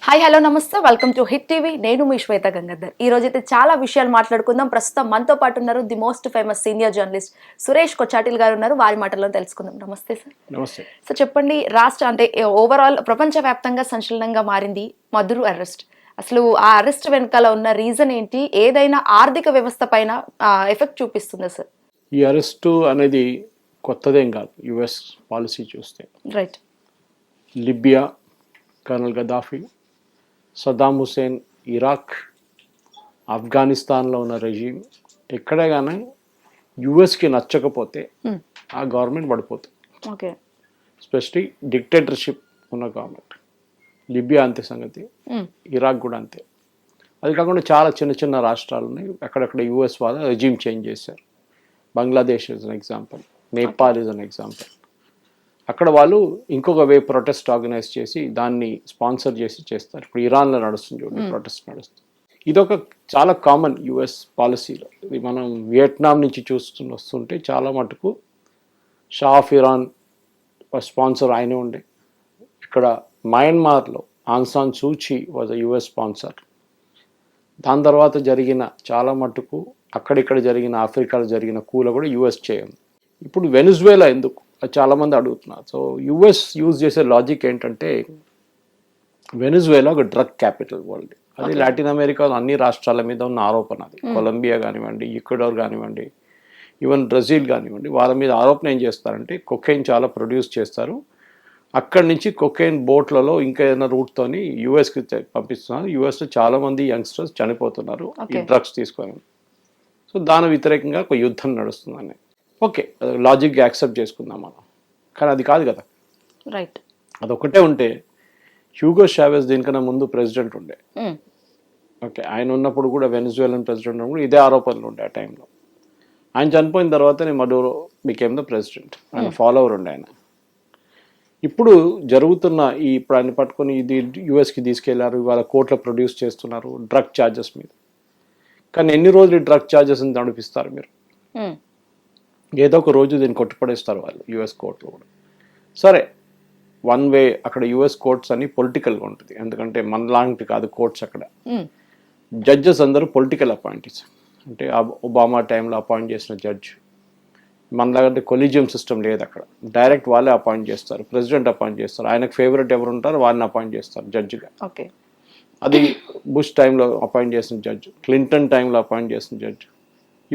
Hi hello నమస్తే welcome to hit TV. నేను మీ శ్వేత గంగాధర్. ఈ రోజు అయితే చాలా విషయాలు మాట్లాడుకుందాం. ప్రస్తుతం మనతో పాటు ఉన్నారు the most famous senior journalist Suresh Kochattil గారు ఉన్నారు. వారి మాటల్లో తెలుసుకుందాం. నమస్తే సార్. నమస్తే. సో చెప్పండి, రాష్ట్ర అంటే ఓవరాల్ ప్రపంచవ్యాప్తంగా సంచలనంగా మారింది మధురు అరెస్ట్. అసలు ఆ అరెస్ట్ వెనకాల ఉన్న రీజన్ ఏంటి? ఏదైనా ఆర్థిక వ్యవస్థ పైన ఎఫెక్ట్ చూపిస్తుందా సార్? ఈ అరెస్టు అనేది కొత్తదేం కాదు. యుఎస్ పాలసీ చూస్తే right. Libya, colonel Gaddafi, Saddam Hussein, Iraq, ఆఫ్ఘనిస్తాన్లో ఉన్న రెజీమ్ ఎక్కడే కానీ యుఎస్కి నచ్చకపోతే ఆ గవర్నమెంట్ పడిపోతుంది. ఓకే. ఎస్పెషలీ డిక్టేటర్షిప్ ఉన్న గవర్నమెంట్. లిబియా అంతే సంగతి, ఇరాక్ కూడా అంతే. అది కాకుండా చాలా చిన్న చిన్న రాష్ట్రాలు ఉన్నాయి, అక్కడక్కడ యుఎస్ వాళ్ళు రెజీమ్ చేంజ్ చేశారు. Bangladesh is an example, Nepal is an example. అక్కడ వాళ్ళు ఇంకొక వే ప్రొటెస్ట్ ఆర్గనైజ్ చేసి దాన్ని స్పాన్సర్ చేసి చేస్తారు. ఇప్పుడు ఇరాన్లో నడుస్తుంది చూడండి, ప్రొటెస్ట్ నడుస్తుంది. ఇదొక చాలా కామన్ యుఎస్ పాలసీలో. ఇది మనం వియట్నాం నుంచి వస్తుంటే చాలా మటుకు షా ఆఫ్ ఇరాన్ స్పాన్సర్ ఆయనే ఉండే. ఇక్కడ మయన్మార్లో Aung San Suu Kyi was a US sponsor. దాని తర్వాత జరిగిన చాలా మటుకు అక్కడిక్కడ జరిగిన ఆఫ్రికాలో జరిగిన కూల కూడా యుఎస్ చేయండి. ఇప్పుడు వెనిజువేలా ఎందుకు చాలామంది అడుగుతున్నారు. సో యుఎస్ యూజ్ చేసే లాజిక్ ఏంటంటే, వెనిజువేలా ఒక డ్రగ్ క్యాపిటల్ వరల్డ్. అది లాటిన్ అమెరికాలో అన్ని రాష్ట్రాల మీద ఉన్న ఆరోపణ. అది కొలంబియా కానివ్వండి, ఈక్వెడార్ కానివ్వండి, ఈవెన్ బ్రెజిల్ కానివ్వండి, వాళ్ళ మీద ఆరోపణ ఏం చేస్తారంటే కొకైన్ చాలా ప్రొడ్యూస్ చేస్తారు. అక్కడి నుంచి కొకైన్ బోట్లలో ఇంకా ఏదైనా రూట్తోని యుఎస్కి పంపిస్తున్నారు. యుఎస్లో చాలామంది యంగ్స్టర్స్ చనిపోతున్నారు ఈ డ్రగ్స్ తీసుకొని. సో దాని వ్యతిరేకంగా ఒక యుద్ధం నడుస్తుందని ఓకే లాజిక్గా యాక్సెప్ట్ చేసుకుందాం మనం. కానీ అది కాదు కదా. రైట్. అదొకటే ఉంటే హ్యూగో షావెజ్ దీనికన్నా ముందు ప్రెసిడెంట్ ఉండే. ఓకే, ఆయన ఉన్నప్పుడు కూడా వెనిజువేలన్ ప్రెసిడెంట్ ఉన్నప్పుడు ఇదే ఆరోపణలు ఉండే ఆ టైంలో. ఆయన చనిపోయిన తర్వాతనే మడూరో బికేమ్ ద ప్రెసిడెంట్. ఆయన ఫాలోవర్ ఉండే ఆయన. ఇప్పుడు జరుగుతున్న ఇప్పుడు ఆయన పట్టుకొని ఇది యుఎస్కి తీసుకెళ్లారు, ఇవాళ కోర్టులో ప్రొడ్యూస్ చేస్తున్నారు డ్రగ్ ఛార్జెస్ మీద. కానీ ఎన్ని రోజులు ఈ డ్రగ్ ఛార్జెస్ నడిపిస్తారు మీరు? ఏదో ఒక రోజు దీన్ని కొట్టుపడేస్తారు వాళ్ళు యుఎస్ కోర్టులో కూడా. సరే, వన్ వే అక్కడ యుఎస్ కోర్ట్స్ అని పొలిటికల్గా ఉంటుంది. ఎందుకంటే మనలాంటి కాదు కోర్ట్స్. అక్కడ జడ్జెస్ అందరూ పొలిటికల్ అపాయింటీస్. అంటే ఒబామా టైంలో అపాయింట్ చేసిన జడ్జ్. మనలాగంటే కొలీజియం సిస్టమ్ లేదు అక్కడ. డైరెక్ట్ వాళ్ళే అపాయింట్ చేస్తారు, ప్రెసిడెంట్ అపాయింట్ చేస్తారు. ఆయనకు ఫేవరెట్ ఎవరు ఉంటారో వాళ్ళని అపాయింట్ చేస్తారు జడ్జిగా. ఓకే. అది బుష్ టైంలో అపాయింట్ చేసిన జడ్జ్, క్లింటన్ టైంలో అపాయింట్ చేసిన జడ్జ్,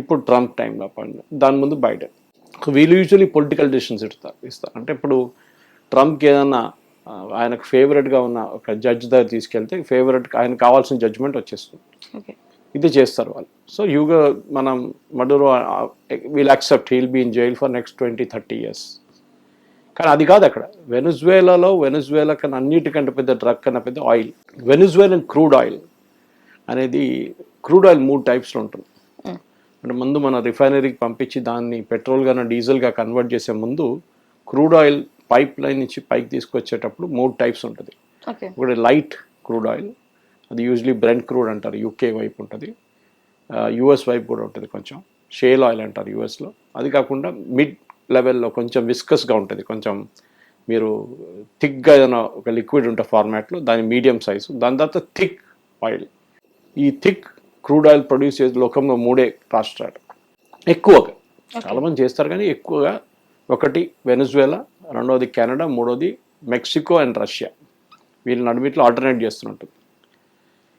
ఇప్పుడు ట్రంప్ టైంలో అపాయింట్, దాని ముందు బైడెన్. వీళ్ళు యూజువలీ పొలిటికల్ డెసిషన్స్ ఇస్తారు. అంటే ఇప్పుడు ట్రంప్కి ఏదన్నా ఆయనకు ఫేవరెట్గా ఉన్న ఒక జడ్జ్ దగ్గర తీసుకెళ్తే ఫేవరెట్ ఆయనకు కావాల్సిన జడ్జ్మెంట్ వచ్చేస్తుంది. ఇది చేస్తారు వాళ్ళు. సో మనం Maduro will accept he'll be in jail for next 20-30 years. కానీ అది కాదు అక్కడ. వెనిజువేలా కన్నా అన్నిటికంటే పెద్ద డ్రగ్ కన్నా పెద్ద ఆయిల్. వెనిజువేలన్ క్రూడ్ ఆయిల్ అనేది, క్రూడ్ ఆయిల్ 3 టైప్స్లో ఉంటుంది. అంటే ముందు మన రిఫైనరీకి పంపించి దాన్ని పెట్రోల్గా డీజిల్గా కన్వర్ట్ చేసే ముందు క్రూడ్ ఆయిల్ పైప్ లైన్ నుంచి పైకి తీసుకొచ్చేటప్పుడు 3 టైప్స్ ఉంటుంది. ఒకటి లైట్ క్రూడ్ ఆయిల్, అది యూజువలీ బ్రెంట్ క్రూడ్ అంటారు, యూకే వైపు ఉంటుంది. యుఎస్ వైపు కూడా ఉంటుంది కొంచెం. షేల్ ఆయిల్ అంటారు యుఎస్లో. అది కాకుండా మిడ్ లెవెల్లో కొంచెం విస్కస్గా ఉంటుంది, కొంచెం మీరు థిక్గా ఏదైనా ఒక లిక్విడ్ ఉంటే ఫార్మాట్లో దాని మీడియం సైజు. దాని తర్వాత థిక్ ఆయిల్. ఈ థిక్ క్రూడ్ ఆయిల్ ప్రొడ్యూస్ చేసే లోకంలో 3 రాష్ట్రాలు ఎక్కువగా. చాలామంది చేస్తారు కానీ ఎక్కువగా ఒకటి వెనిజువేలా, రెండవది కెనడా, మూడోది మెక్సికో అండ్ రష్యా. వీళ్ళ నడుమిట్లో ఆల్టర్నేట్ చేస్తున్నట్టు.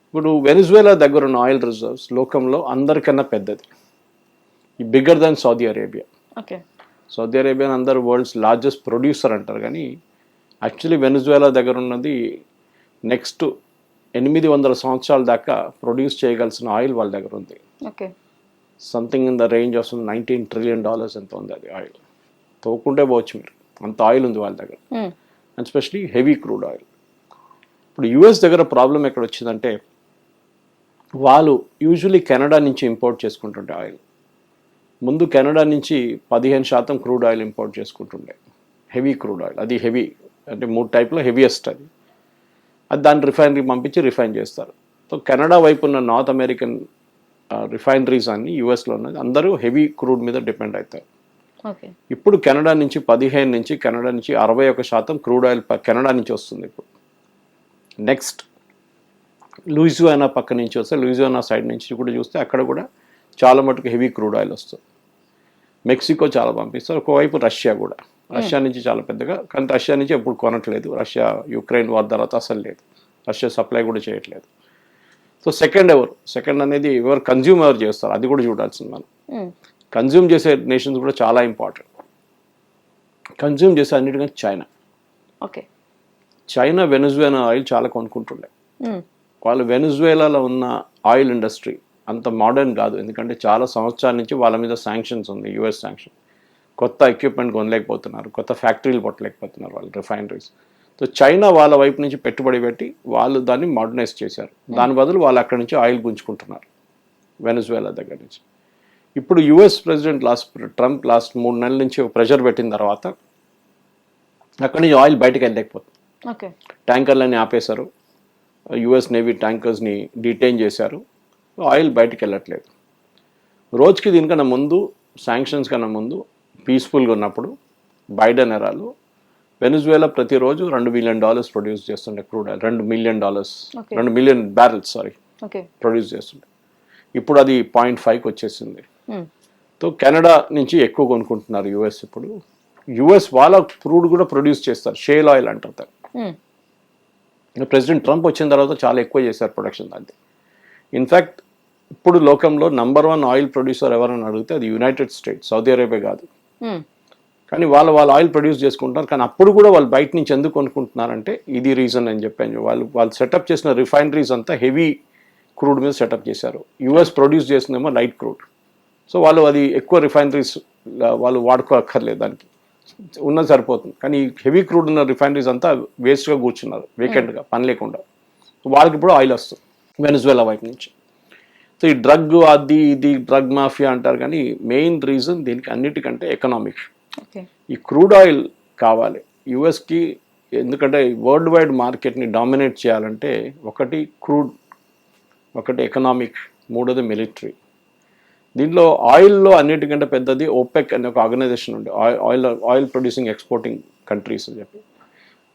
ఇప్పుడు వెనిజువేలా దగ్గర ఉన్న ఆయిల్ రిజర్వ్స్ లోకంలో అందరికన్నా పెద్దది, bigger than Saudi Arabia. Saudi Arabia అందరు వరల్డ్స్ లార్జెస్ట్ ప్రొడ్యూసర్ అంటారు, కానీ యాక్చువల్లీ వెనిజువేలా దగ్గర ఉన్నది నెక్స్ట్ 800 సంవత్సరాల దాకా ప్రొడ్యూస్ చేయగలిసిన ఆయిల్ వాళ్ళ దగ్గర ఉంది. Something in the range of $19 trillion ఎంత ఉంది అది ఆయిల్. తోకుంటే పోవచ్చు మీరు, అంత ఆయిల్ ఉంది వాళ్ళ దగ్గర. And specially heavy crude oil. ఇప్పుడు యుఎస్ దగ్గర ప్రాబ్లం ఎక్కడ వచ్చిందంటే, వాళ్ళు యూజువలీ కెనడా నుంచి ఇంపోర్ట్ చేసుకుంటుండే ఆయిల్. ముందు కెనడా నుంచి 15% క్రూడ్ ఆయిల్ ఇంపోర్ట్ చేసుకుంటుండే, హెవీ క్రూడ్ ఆయిల్. అది హెవీ అంటే 3 టైప్లో హెవీయెస్ట్ అది. దాన్ని రిఫైనరీ పంపించి రిఫైన్ చేస్తారు. సో కెనడా వైపు ఉన్న నార్త్ అమెరికన్ రిఫైనరీస్ అన్ని యుఎస్లో ఉన్నది అందరూ హెవీ క్రూడ్ మీద డిపెండ్ అవుతారు. ఇప్పుడు కెనడా నుంచి 15 నుంచి 61% క్రూడ్ ఆయిల్ కెనడా నుంచి వస్తుంది. ఇప్పుడు నెక్స్ట్ లూయిజియానా పక్క నుంచి వస్తే లూయిజియానా సైడ్ నుంచి కూడా చూస్తే అక్కడ కూడా చాలా మటుకు హెవీ క్రూడ్ ఆయిల్ వస్తుంది. మెక్సికో చాలా పంపిస్తారు, ఒకవైపు రష్యా కూడా, రష్యా నుంచి చాలా పెద్దగా, కానీ రష్యా నుంచి ఎప్పుడు కొనట్లేదు. రష్యా యుక్రెయిన్ వార్ తర్వాత అసలు లేదు, రష్యా సప్లై కూడా చేయట్లేదు. సో సెకండ్ అనేది ఎవరు కన్జ్యూమ్ ఎవరు చేస్తారు అది కూడా చూడాల్సింది మనం. కన్జ్యూమ్ చేసే నేషన్స్ కూడా చాలా ఇంపార్టెంట్. కన్జ్యూమ్ చేసే అన్నిటికంటే చైనా వెనజువేలా ఆయిల్ చాలా కొనుక్కుంటుండే. వాళ్ళు వెనజువేలాలో ఉన్న ఆయిల్ ఇండస్ట్రీ అంత మోడర్న్ కాదు, ఎందుకంటే చాలా సంవత్సరాల నుంచి వాళ్ళ మీద శాంక్షన్స్ ఉంది, యుఎస్ శాంక్షన్. కొత్త ఎక్విప్మెంట్ కొనలేకపోతున్నారు, కొత్త ఫ్యాక్టరీలు పట్టలేకపోతున్నారు వాళ్ళు, రిఫైనరీస్. సో చైనా వాళ్ళ వైపు నుంచి పెట్టుబడి పెట్టి వాళ్ళు దాన్ని మోడర్నైజ్ చేశారు. దాని బదులు వాళ్ళు అక్కడి నుంచి ఆయిల్ గుంజుకుంటున్నారు వెనజువేలా దగ్గర నుంచి. ఇప్పుడు యుఎస్ ప్రెసిడెంట్ ట్రంప్ లాస్ట్ 3 నెలల నుంచి ప్రెషర్ పెట్టిన తర్వాత అక్కడి నుంచి ఆయిల్ బయటకు వెళ్ళలేకపోతుంది. ట్యాంకర్లన్నీ ఆపేశారు, యుఎస్ నేవీ ట్యాంకర్స్ని డిటైన్ చేశారు, ఆయిల్ బయటకు వెళ్ళట్లేదు. రోజుకి దీనికన్నా ముందు, శాంక్షన్స్ కన్నా ముందు పీస్ఫుల్గా ఉన్నప్పుడు బైడెన్ ఎరాలో వెనజువేలా ప్రతిరోజు $2 మిలియన్ ప్రొడ్యూస్ చేస్తుండే crude oil, $2 million barrels produce చేస్తుండే. ఇప్పుడు అది 0.5కి వచ్చేసింది. సో కెనడా నుంచి ఎక్కువ కొనుక్కుంటున్నారు యుఎస్. ఇప్పుడు యుఎస్ వాళ్ళ క్రూడ్ కూడా ప్రొడ్యూస్ చేస్తారు, షేల్ ఆయిల్ అంటారు. ప్రెసిడెంట్ ట్రంప్ వచ్చిన తర్వాత చాలా ఎక్కువ చేశారు ప్రొడక్షన్ దాన్ని. ఇన్ఫ్యాక్ట్ ఇప్పుడు లోకంలో #1 ఆయిల్ ప్రొడ్యూసర్ ఎవరని అడిగితే అది యునైటెడ్ స్టేట్స్, సౌదీ అరేబియా కాదు. కానీ వాళ్ళు ఆయిల్ ప్రొడ్యూస్ చేసుకుంటారు, కానీ అప్పుడు కూడా వాళ్ళు బయట నుంచి ఎందుకు కొనుక్కుంటున్నారంటే ఇది రీజన్ అని చెప్పాను. వాళ్ళు సెటప్ చేసిన రిఫైనరీస్ అంతా హెవీ క్రూడ్ మీద సెటప్ చేశారు. యుఎస్ ప్రొడ్యూస్ చేసిందేమో లైట్ క్రూడ్. సో వాళ్ళు అది ఎక్కువ రిఫైనరీస్ వాళ్ళు వాడుకోక్కర్లేదు, దానికి ఉన్నది సరిపోతుంది. కానీ హెవీ క్రూడ్ ఉన్న రిఫైనరీస్ అంతా వేస్ట్గా కూర్చున్నారు, వేకెంట్గా, పని లేకుండా. వాళ్ళకి ఇప్పుడు ఆయిల్ వస్తుంది వెనజువేలా వైపు నుంచి. సో ఈ డ్రగ్ ఇది డ్రగ్ మాఫియా అంటారు, కానీ మెయిన్ రీజన్ దీనికి అన్నిటికంటే ఎకనామిక్. ఈ క్రూడ్ ఆయిల్ కావాలి యుఎస్కి, ఎందుకంటే వరల్డ్ వైడ్ మార్కెట్ని డామినేట్ చేయాలంటే ఒకటి క్రూడ్, ఒకటి ఎకనామిక్, మూడోది మిలిటరీ. దీంట్లో ఆయిల్లో అన్నిటికంటే పెద్దది ఓపెక్ అనే ఒక ఆర్గనైజేషన్ ఉంది, ఆయిల్ ప్రొడ్యూసింగ్ ఎక్స్పోర్టింగ్ కంట్రీస్ అని చెప్పి.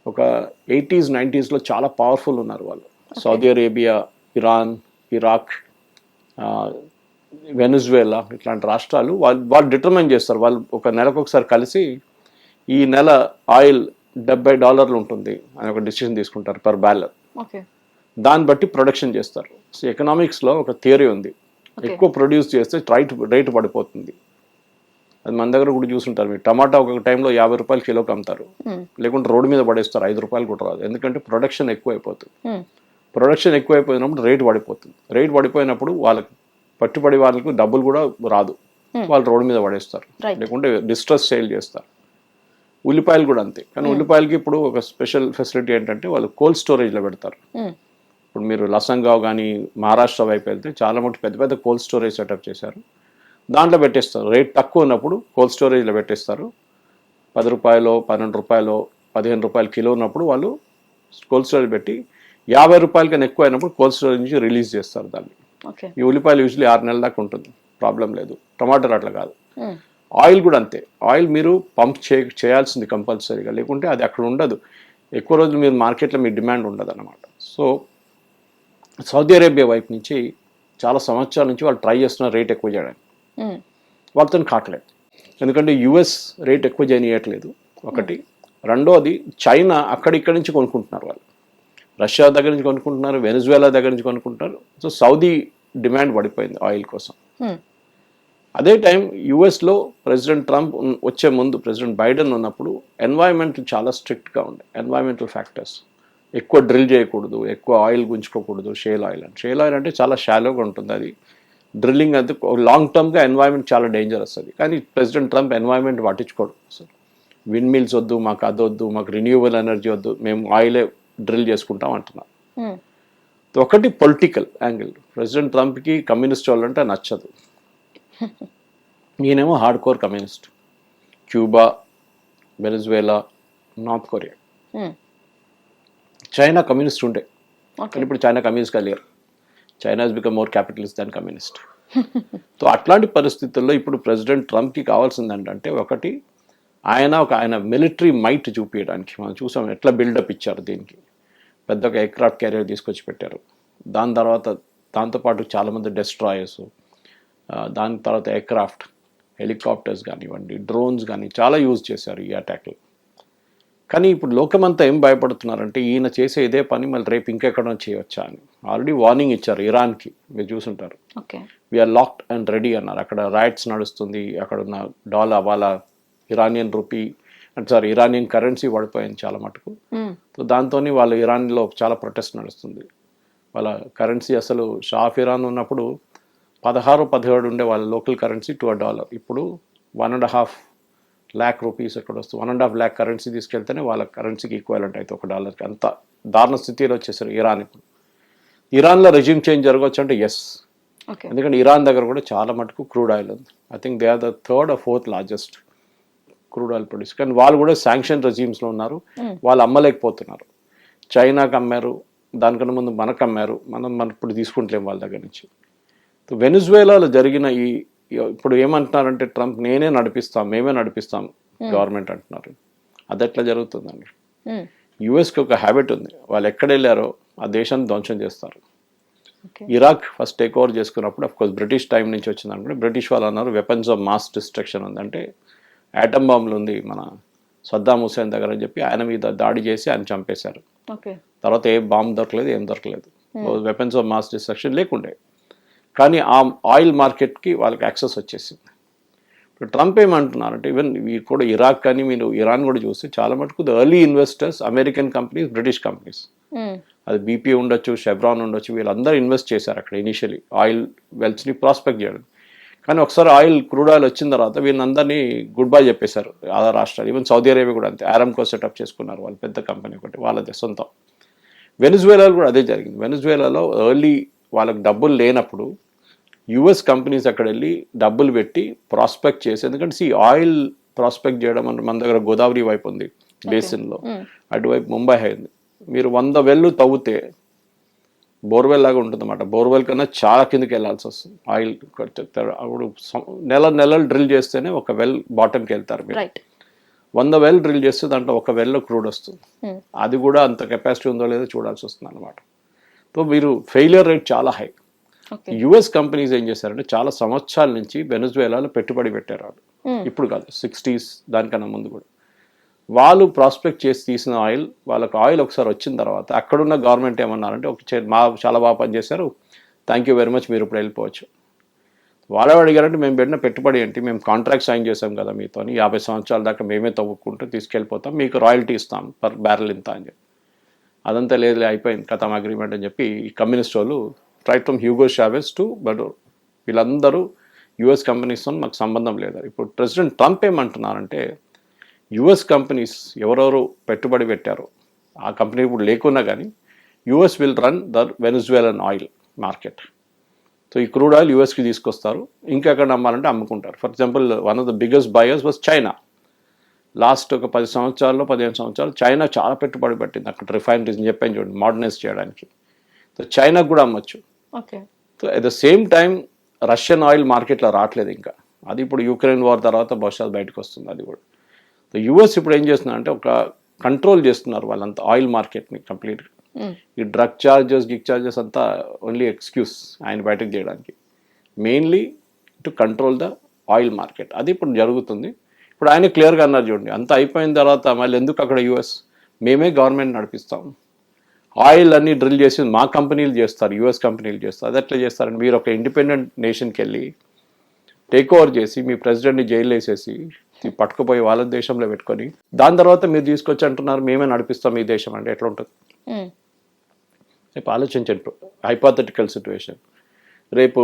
ఒక 80s 90s చాలా పవర్ఫుల్ ఉన్నారు వాళ్ళు. సౌదీ అరేబియా, ఇరాన్, ఇరాక్, వెనజువేలా ఇట్లాంటి రాష్ట్రాలు వాళ్ళు డిటర్మైన్ చేస్తారు. వాళ్ళు ఒక నెలకు ఒకసారి కలిసి ఈ నెల ఆయిల్ $70 ఉంటుంది అని ఒక డిసిషన్ తీసుకుంటారు పర్ బ్యారల్. దాన్ని బట్టి ప్రొడక్షన్ చేస్తారు. సో ఎకనామిక్స్లో ఒక థియరీ ఉంది, ఎక్కువ ప్రొడ్యూస్ చేస్తే రేటు పడిపోతుంది. అది మన దగ్గర కూడా చూసుంటారు మీరు. టమాటా ఒక టైంలో $50 కిలోకి అమ్ముతారు, లేకుంటే రోడ్డు మీద పడేస్తారు, $5 కూడా రాదు, ఎందుకంటే ప్రొడక్షన్ ఎక్కువ అయిపోతుంది. ప్రొడక్షన్ ఎక్కువ అయిపోయినప్పుడు రేటు పడిపోతుంది. రేటు పడిపోయినప్పుడు వాళ్ళకి పట్టుబడి వాళ్ళకు డబ్బులు కూడా రాదు, వాళ్ళు రోడ్డు మీద పడేస్తారు, లేకుంటే డిస్ట్రెస్ సేల్ చేస్తారు. ఉల్లిపాయలు కూడా అంతే. కానీ ఉల్లిపాయలకి ఇప్పుడు ఒక స్పెషల్ ఫెసిలిటీ ఏంటంటే వాళ్ళు కోల్డ్ స్టోరేజ్లో పెడతారు. ఇప్పుడు మీరు లసంగావ్ కానీ మహారాష్ట్ర వైపు వెళ్తే చాలా మటు పెద్ద పెద్ద కోల్డ్ స్టోరేజ్ సెటప్ చేశారు, దాంట్లో పెట్టేస్తారు. రేట్ తక్కువ ఉన్నప్పుడు కోల్డ్ స్టోరేజ్లో పెట్టేస్తారు. ₹10, ₹12, ₹15 కిలో ఉన్నప్పుడు వాళ్ళు కోల్డ్ స్టోరేజ్ పెట్టి ₹50 కన్నా ఎక్కువ అయినప్పుడు కోల్డ్ స్టోరేజ్ నుంచి రిలీజ్ చేస్తారు దాన్ని. ఈ ఉల్లిపాయలు యూజువల్లీ 6 నెలల దాకా ఉంటుంది, ప్రాబ్లం లేదు. టమాటాలు అట్లా కాదు. ఆయిల్ కూడా అంతే. ఆయిల్ మీరు పంప్ చేయాల్సింది కంపల్సరీగా, లేకుంటే అది అక్కడ ఉండదు. ఎక్కువ రోజులు మీరు మార్కెట్లో మీ డిమాండ్ ఉండదు అన్నమాట. సో సౌదీ అరేబియా వైపు నుంచి చాలా సంవత్సరాల నుంచి వాళ్ళు ట్రై చేస్తున్నారు రేట్ ఎక్కువ చేయడానికి. వాళ్ళతో కావట్లేదు, ఎందుకంటే యుఎస్ రేట్ ఎక్కువ చేయనీయట్లేదు ఒకటి. రెండోది చైనా అక్కడిక్కడి నుంచి కొనుక్కుంటున్నారు వాళ్ళు, రష్యా దగ్గర నుంచి కొనుక్కుంటున్నారు, వెనజువేలా దగ్గర నుంచి కొనుక్కుంటున్నారు. సో సౌదీ డిమాండ్ పడిపోయింది ఆయిల్ కోసం. అదే టైం యుఎస్లో ప్రెసిడెంట్ ట్రంప్ వచ్చే ముందు ప్రెసిడెంట్ బైడెన్ ఉన్నప్పుడు ఎన్వైరన్మెంట్ చాలా స్ట్రిక్ట్గా ఉండే. ఎన్వైరన్మెంటల్ ఫ్యాక్టర్స్, ఎక్కువ డ్రిల్ చేయకూడదు, ఎక్కువ ఆయిల్ గుంజుకోకూడదు. షేల్ ఆయిల్ అంటే చాలా షాలోగా ఉంటుంది. అది డ్రిల్లింగ్ అంతే లాంగ్ టర్మ్గా ఎన్వైరన్మెంట్ చాలా డేంజరస్ అది. కానీ ప్రెసిడెంట్ ట్రంప్ ఎన్వైరన్మెంట్ పట్టించుకోడు అసలు. విండ్ మిల్స్ వద్దు, మాకు అదొద్దు, మాకు రిన్యూవబుల్ ఎనర్జీ వద్దు, మేము ఆయిలే డ్రిల్ చేసుకుంటాం అంటున్నారు. ఒకటి పొలిటికల్ యాంగిల్. ప్రెసిడెంట్ ట్రంప్కి కమ్యూనిస్ట్ వాళ్ళు అంటే నచ్చదు. ఈయనేమో hard core communist. Cuba, Venezuela, North Korea. China communist ఉండే, కానీ ఇప్పుడు చైనా కమ్యూనిస్ట్గా లేరు. China has become more capitalist than communist. So అట్లాంటి పరిస్థితుల్లో ఇప్పుడు ప్రెసిడెంట్ ట్రంప్కి కావాల్సింది ఏంటంటే ఒకటి, ఆయన మిలిటరీ మైట్ చూపించడానికి. మనం చూసాం ఎట్లా బిల్డప్ ఇచ్చారు దీనికి. పెద్ద ఒక ఎయిర్క్రాఫ్ట్ క్యారియర్ తీసుకొచ్చి పెట్టారు, దాని తర్వాత దాంతోపాటు చాలామంది డెస్ట్రాయర్స్, దాని తర్వాత ఎయిర్క్రాఫ్ట్, హెలికాప్టర్స్ కానివ్వండి, డ్రోన్స్ కానీ చాలా యూజ్ చేశారు ఈ అటాక్లో. కానీ ఇప్పుడు లోకమంతా ఏం భయపడుతున్నారంటే ఈయన చేసే ఇదే పని మళ్ళీ రేపు ఇంకెక్కడో చేయవచ్చా అని. ఆల్రెడీ వార్నింగ్ ఇచ్చారు ఇరాన్కి, మీరు చూసుంటారు. Okay, we're locked and ready అన్నారు. అక్కడ రైట్స్ నడుస్తుంది, అక్కడ ఉన్న డాలర్ వాళ్ళ ఇరానియన్ రూపీ ఇరానియన్ కరెన్సీ పడిపోయింది చాలా మటుకు. సో దాంతో వాళ్ళు ఇరాన్లో చాలా ప్రొటెస్ట్ నడుస్తుంది. వాళ్ళ కరెన్సీ అసలు షా ఆఫ్ ఇరాన్ ఉన్నప్పుడు 16-17 ఉండే వాళ్ళ local currency to a dollar. ఇప్పుడు 1.5 lakh రూపీస్ ఎక్కడ వస్తుంది. 1.5 lakh కరెన్సీ తీసుకెళ్తేనే వాళ్ళ కరెన్సీకి ఈక్వలెంట్ అయితే $1. అంత దారుణ స్థితిలో వచ్చేసారు ఇరాన్. ఇప్పుడు ఇరాన్లో రెజ్యూమ్ చేంజ్ జరగవచ్చు అంటే ఎస్, ఓకే, ఎందుకంటే ఇరాన్ దగ్గర కూడా చాలా మటుకు క్రూడ్ ఆయిల్ ఉంది. I think they are the 3rd or 4th largest crude oil produce. కానీ వాళ్ళు కూడా శాంక్షన్ రెజ్యూమ్స్లో ఉన్నారు, వాళ్ళు అమ్మలేకపోతున్నారు. చైనాకి అమ్మారు, దానికన్నా ముందు మనకు అమ్మారు, మనం ఇప్పుడు తీసుకుంటలేం వాళ్ళ దగ్గర నుంచి. సో వెనిజువేలాలో జరిగిన ఇప్పుడు ఏమంటున్నారంటే ట్రంప్ మేమే నడిపిస్తాం గవర్నమెంట్ అంటున్నారు. అది ఎట్లా జరుగుతుందండి? యుఎస్కి ఒక హ్యాబిట్ ఉంది, వాళ్ళు ఎక్కడ వెళ్ళారో ఆ దేశాన్ని ధ్వంసం చేస్తారు. ఇరాక్ ఫస్ట్ టేక్ ఓవర్ చేసుకున్నప్పుడు అఫ్కోర్స్ బ్రిటిష్ టైం నుంచి వచ్చింది అనుకుంటే బ్రిటిష్ వాళ్ళు అన్నారు వెపన్స్ ఆఫ్ మాస్ డిస్ట్రక్షన్ ఉంది, అంటే యాటమ్ బాంబులు ఉంది మన సద్దాం హుసేన్ దగ్గర అని చెప్పి ఆయన మీద దాడి చేసి ఆయన చంపేశారు. తర్వాత ఏ బాంబు దొరకలేదు, ఏం దొరకలేదు, వెపన్స్ ఆఫ్ మాస్ డిస్ట్రక్షన్ లేకుండే. కానీ ఆ ఆయిల్ మార్కెట్కి వాళ్ళకి యాక్సెస్ వచ్చేసింది. ఇప్పుడు ట్రంప్ ఏమంటున్నారంటే ఈవెన్ వీరు కూడా ఇరాక్ కానీ మీరు ఇరాన్ కూడా చూస్తే చాలా మటుకు the early investors American companies, British companies, అది బీపీ ఉండొచ్చు, షెవ్రాన్ ఉండొచ్చు, వీళ్ళందరూ ఇన్వెస్ట్ చేశారు అక్కడ ఇనిషియలీ ఆయిల్ వెల్స్ని ప్రాస్పెక్ట్ చేయడం. కానీ ఒకసారి క్రూడ్ ఆయిల్ వచ్చిన తర్వాత వీళ్ళందరినీ గుడ్ బై చెప్పేశారు ఆ రాష్ట్రాలు. ఈవెన్ సౌదీ అరేబియా కూడా అంతే, ఆరామ్కో సెటప్ చేసుకున్నారు వాళ్ళు, పెద్ద కంపెనీ ఒకటి వాళ్ళదే సొంతం. వెనిజువేలాలో కూడా అదే జరిగింది. వెనిజువేలాలో ఎర్లీ వాళ్ళకి డబ్బులు లేనప్పుడు యుఎస్ కంపెనీస్ అక్కడ వెళ్ళి డబ్బులు పెట్టి ప్రాస్పెక్ట్ చేసి, ఎందుకంటే ఆయిల్ ప్రాస్పెక్ట్ చేయడం అంటే మన దగ్గర గోదావరి వైపు ఉంది బేసిన్లో, అటువైపు ముంబై ఉంది. మీరు 100 వెళ్ళు తవ్వుతే బోర్వెల్ లాగా ఉంటుంది అన్నమాట. బోర్వెల్ కన్నా చాలా కిందకి వెళ్ళాల్సి వస్తుంది ఆయిల్. అప్పుడు నెలలు డ్రిల్ చేస్తేనే ఒక వెల్ బాటమ్కి వెళ్తారు మీరు. 100 వెల్ డ్రిల్ చేస్తే దాంట్లో ఒక వెల్లో క్రూడ్ వస్తుంది. అది కూడా అంత కెపాసిటీ ఉందో లేదో చూడాల్సి వస్తుంది అనమాట. సో మీరు ఫెయిలియర్ రేట్ చాలా హై. యుఎస్ కంపెనీస్ ఏం చేశారంటే చాలా సంవత్సరాల నుంచి వెనిజువేలాలో పెట్టుబడి పెట్టారు వాళ్ళు. ఇప్పుడు కాదు, 60s దానికన్నా ముందు కూడా వాళ్ళు ప్రాస్పెక్ట్ చేసి తీసిన ఆయిల్, వాళ్ళకి ఆయిల్ ఒకసారి వచ్చిన తర్వాత అక్కడున్న గవర్నమెంట్ ఏమన్నారంటే చాలా బాగా పనిచేశారు, థ్యాంక్ యూ వెరీ మచ్, మీరు ఇప్పుడు వెళ్ళిపోవచ్చు. వాళ్ళు అడిగారంటే మేము పెట్టిన పెట్టుబడి ఏంటి, మేము కాంట్రాక్ట్ సైన్ చేసాం కదా మీతో, 50 సంవత్సరాల దాకా మేమే తవ్వుకుంటూ తీసుకెళ్ళిపోతాం, మీకు రాయల్టీ ఇస్తాం పర్ బ్యారెల్ ఇంత అని చెప్పి. అదంతా లేదు, అయిపోయింది కథం అగ్రిమెంట్ అని చెప్పి ఈ కమ్యూనిస్ట్ వాళ్ళు right from Hugo Chavez to బడోర్ వీళ్ళందరూ యుఎస్ కంపెనీస్తో మాకు సంబంధం లేదు. ఇప్పుడు ప్రెసిడెంట్ ట్రంప్ ఏమంటున్నారంటే యుఎస్ కంపెనీస్ ఎవరెవరు పెట్టుబడి పెట్టారో ఆ కంపెనీ ఇప్పుడు లేకున్నా కానీ US will run the Venezuelan oil market. So ఈ క్రూడ్ ఆయిల్ యుఎస్కి తీసుకొస్తారు, ఇంకెక్కడ అమ్మాలంటే అమ్ముకుంటారు. For example one of the biggest buyers was China. Last ఒక 10 సంవత్సరాల్లో 15 సంవత్సరాలు చైనా చాలా పెట్టుబడి పెట్టింది అక్కడ రిఫైనరీస్ చెప్పాను చూడండి మోడర్నైజ్ చేయడానికి. సో చైనాకు కూడా అమ్మచ్చు. So at the same time Russian oil మార్కెట్లో రావట్లేదు ఇంకా, అది ఇప్పుడు యూక్రెయిన్ వార్ తర్వాత బహుశా బయటకు వస్తుంది అది కూడా. సో యుఎస్ ఇప్పుడు ఏం చేస్తున్నారు అంటే ఒక కంట్రోల్ చేస్తున్నారు వాళ్ళంతా ఆయిల్ మార్కెట్ని కంప్లీట్గా. ఈ డ్రగ్ ఛార్జెస్ అంతా ఓన్లీ ఎక్స్క్యూస్ ఆయన బయటకు చేయడానికి, mainly to control the oil market. అది ఇప్పుడు జరుగుతుంది. ఇప్పుడు ఆయన క్లియర్గా అన్నారు చూడండి, అంత అయిపోయిన తర్వాత మళ్ళీ ఎందుకు అక్కడ యుఎస్ మేమే గవర్నమెంట్ నడిపిస్తాం, ఆయిల్ అన్ని డ్రిల్ చేసి మా కంపెనీలు చేస్తారు, యుఎస్ కంపెనీలు చేస్తారు. అది ఎట్లా చేస్తారండి, మీరు ఒక ఇండిపెండెంట్ నేషన్కి వెళ్ళి టేక్ ఓవర్ చేసి మీ ప్రెసిడెంట్ని జైలు వేసేసి పట్టుకుపోయి వాళ్ళ దేశంలో పెట్టుకొని దాని తర్వాత మీరు తీసుకొచ్చి అంటున్నారు మేమే నడిపిస్తాం ఈ దేశం అంటే ఎట్లా ఉంటుంది? రేపు ఆలోచించండి, హైపోథెటికల్ సిచ్యువేషన్. రేపు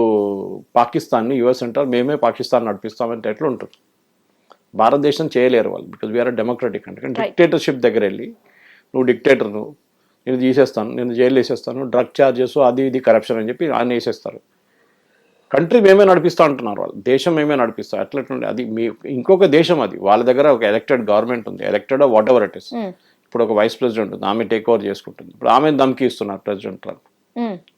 పాకిస్తాన్ని యుఎస్ అంటారు మేమే పాకిస్తాన్ నడిపిస్తామంటే ఎట్లా ఉంటుంది? భారతదేశం చేయలేరు వాళ్ళు, బికాజ్ వీఆర్ డెమోక్రటిక్ అంటే. కానీ డిక్టేటర్షిప్ దగ్గర వెళ్ళి నువ్వు డిక్టేటర్ను, నేను తీసేస్తాను, నేను జైలు వేసేస్తాను, డ్రగ్ ఛార్జెస్ అది ఇది కరప్షన్ అని చెప్పి ఆయన వేసేస్తారు. కంట్రీ మేమే నడిపిస్తా అంటున్నారు వాళ్ళు, దేశం మేమే నడిపిస్తాం. ఎట్లట్లుండే అది మీ ఇంకొక దేశం, అది వాళ్ళ దగ్గర ఒక ఎలక్టెడ్ గవర్నమెంట్ ఉంది, elected what ever it is. ఇప్పుడు ఒక వైస్ ప్రెసిడెంట్ ఉంది, ఆమె టేక్ ఓవర్ చేసుకుంటుంది. ఇప్పుడు ఆమె ధమ్కి ఇస్తున్నారు ప్రెసిడెంట్ ట్రంప్,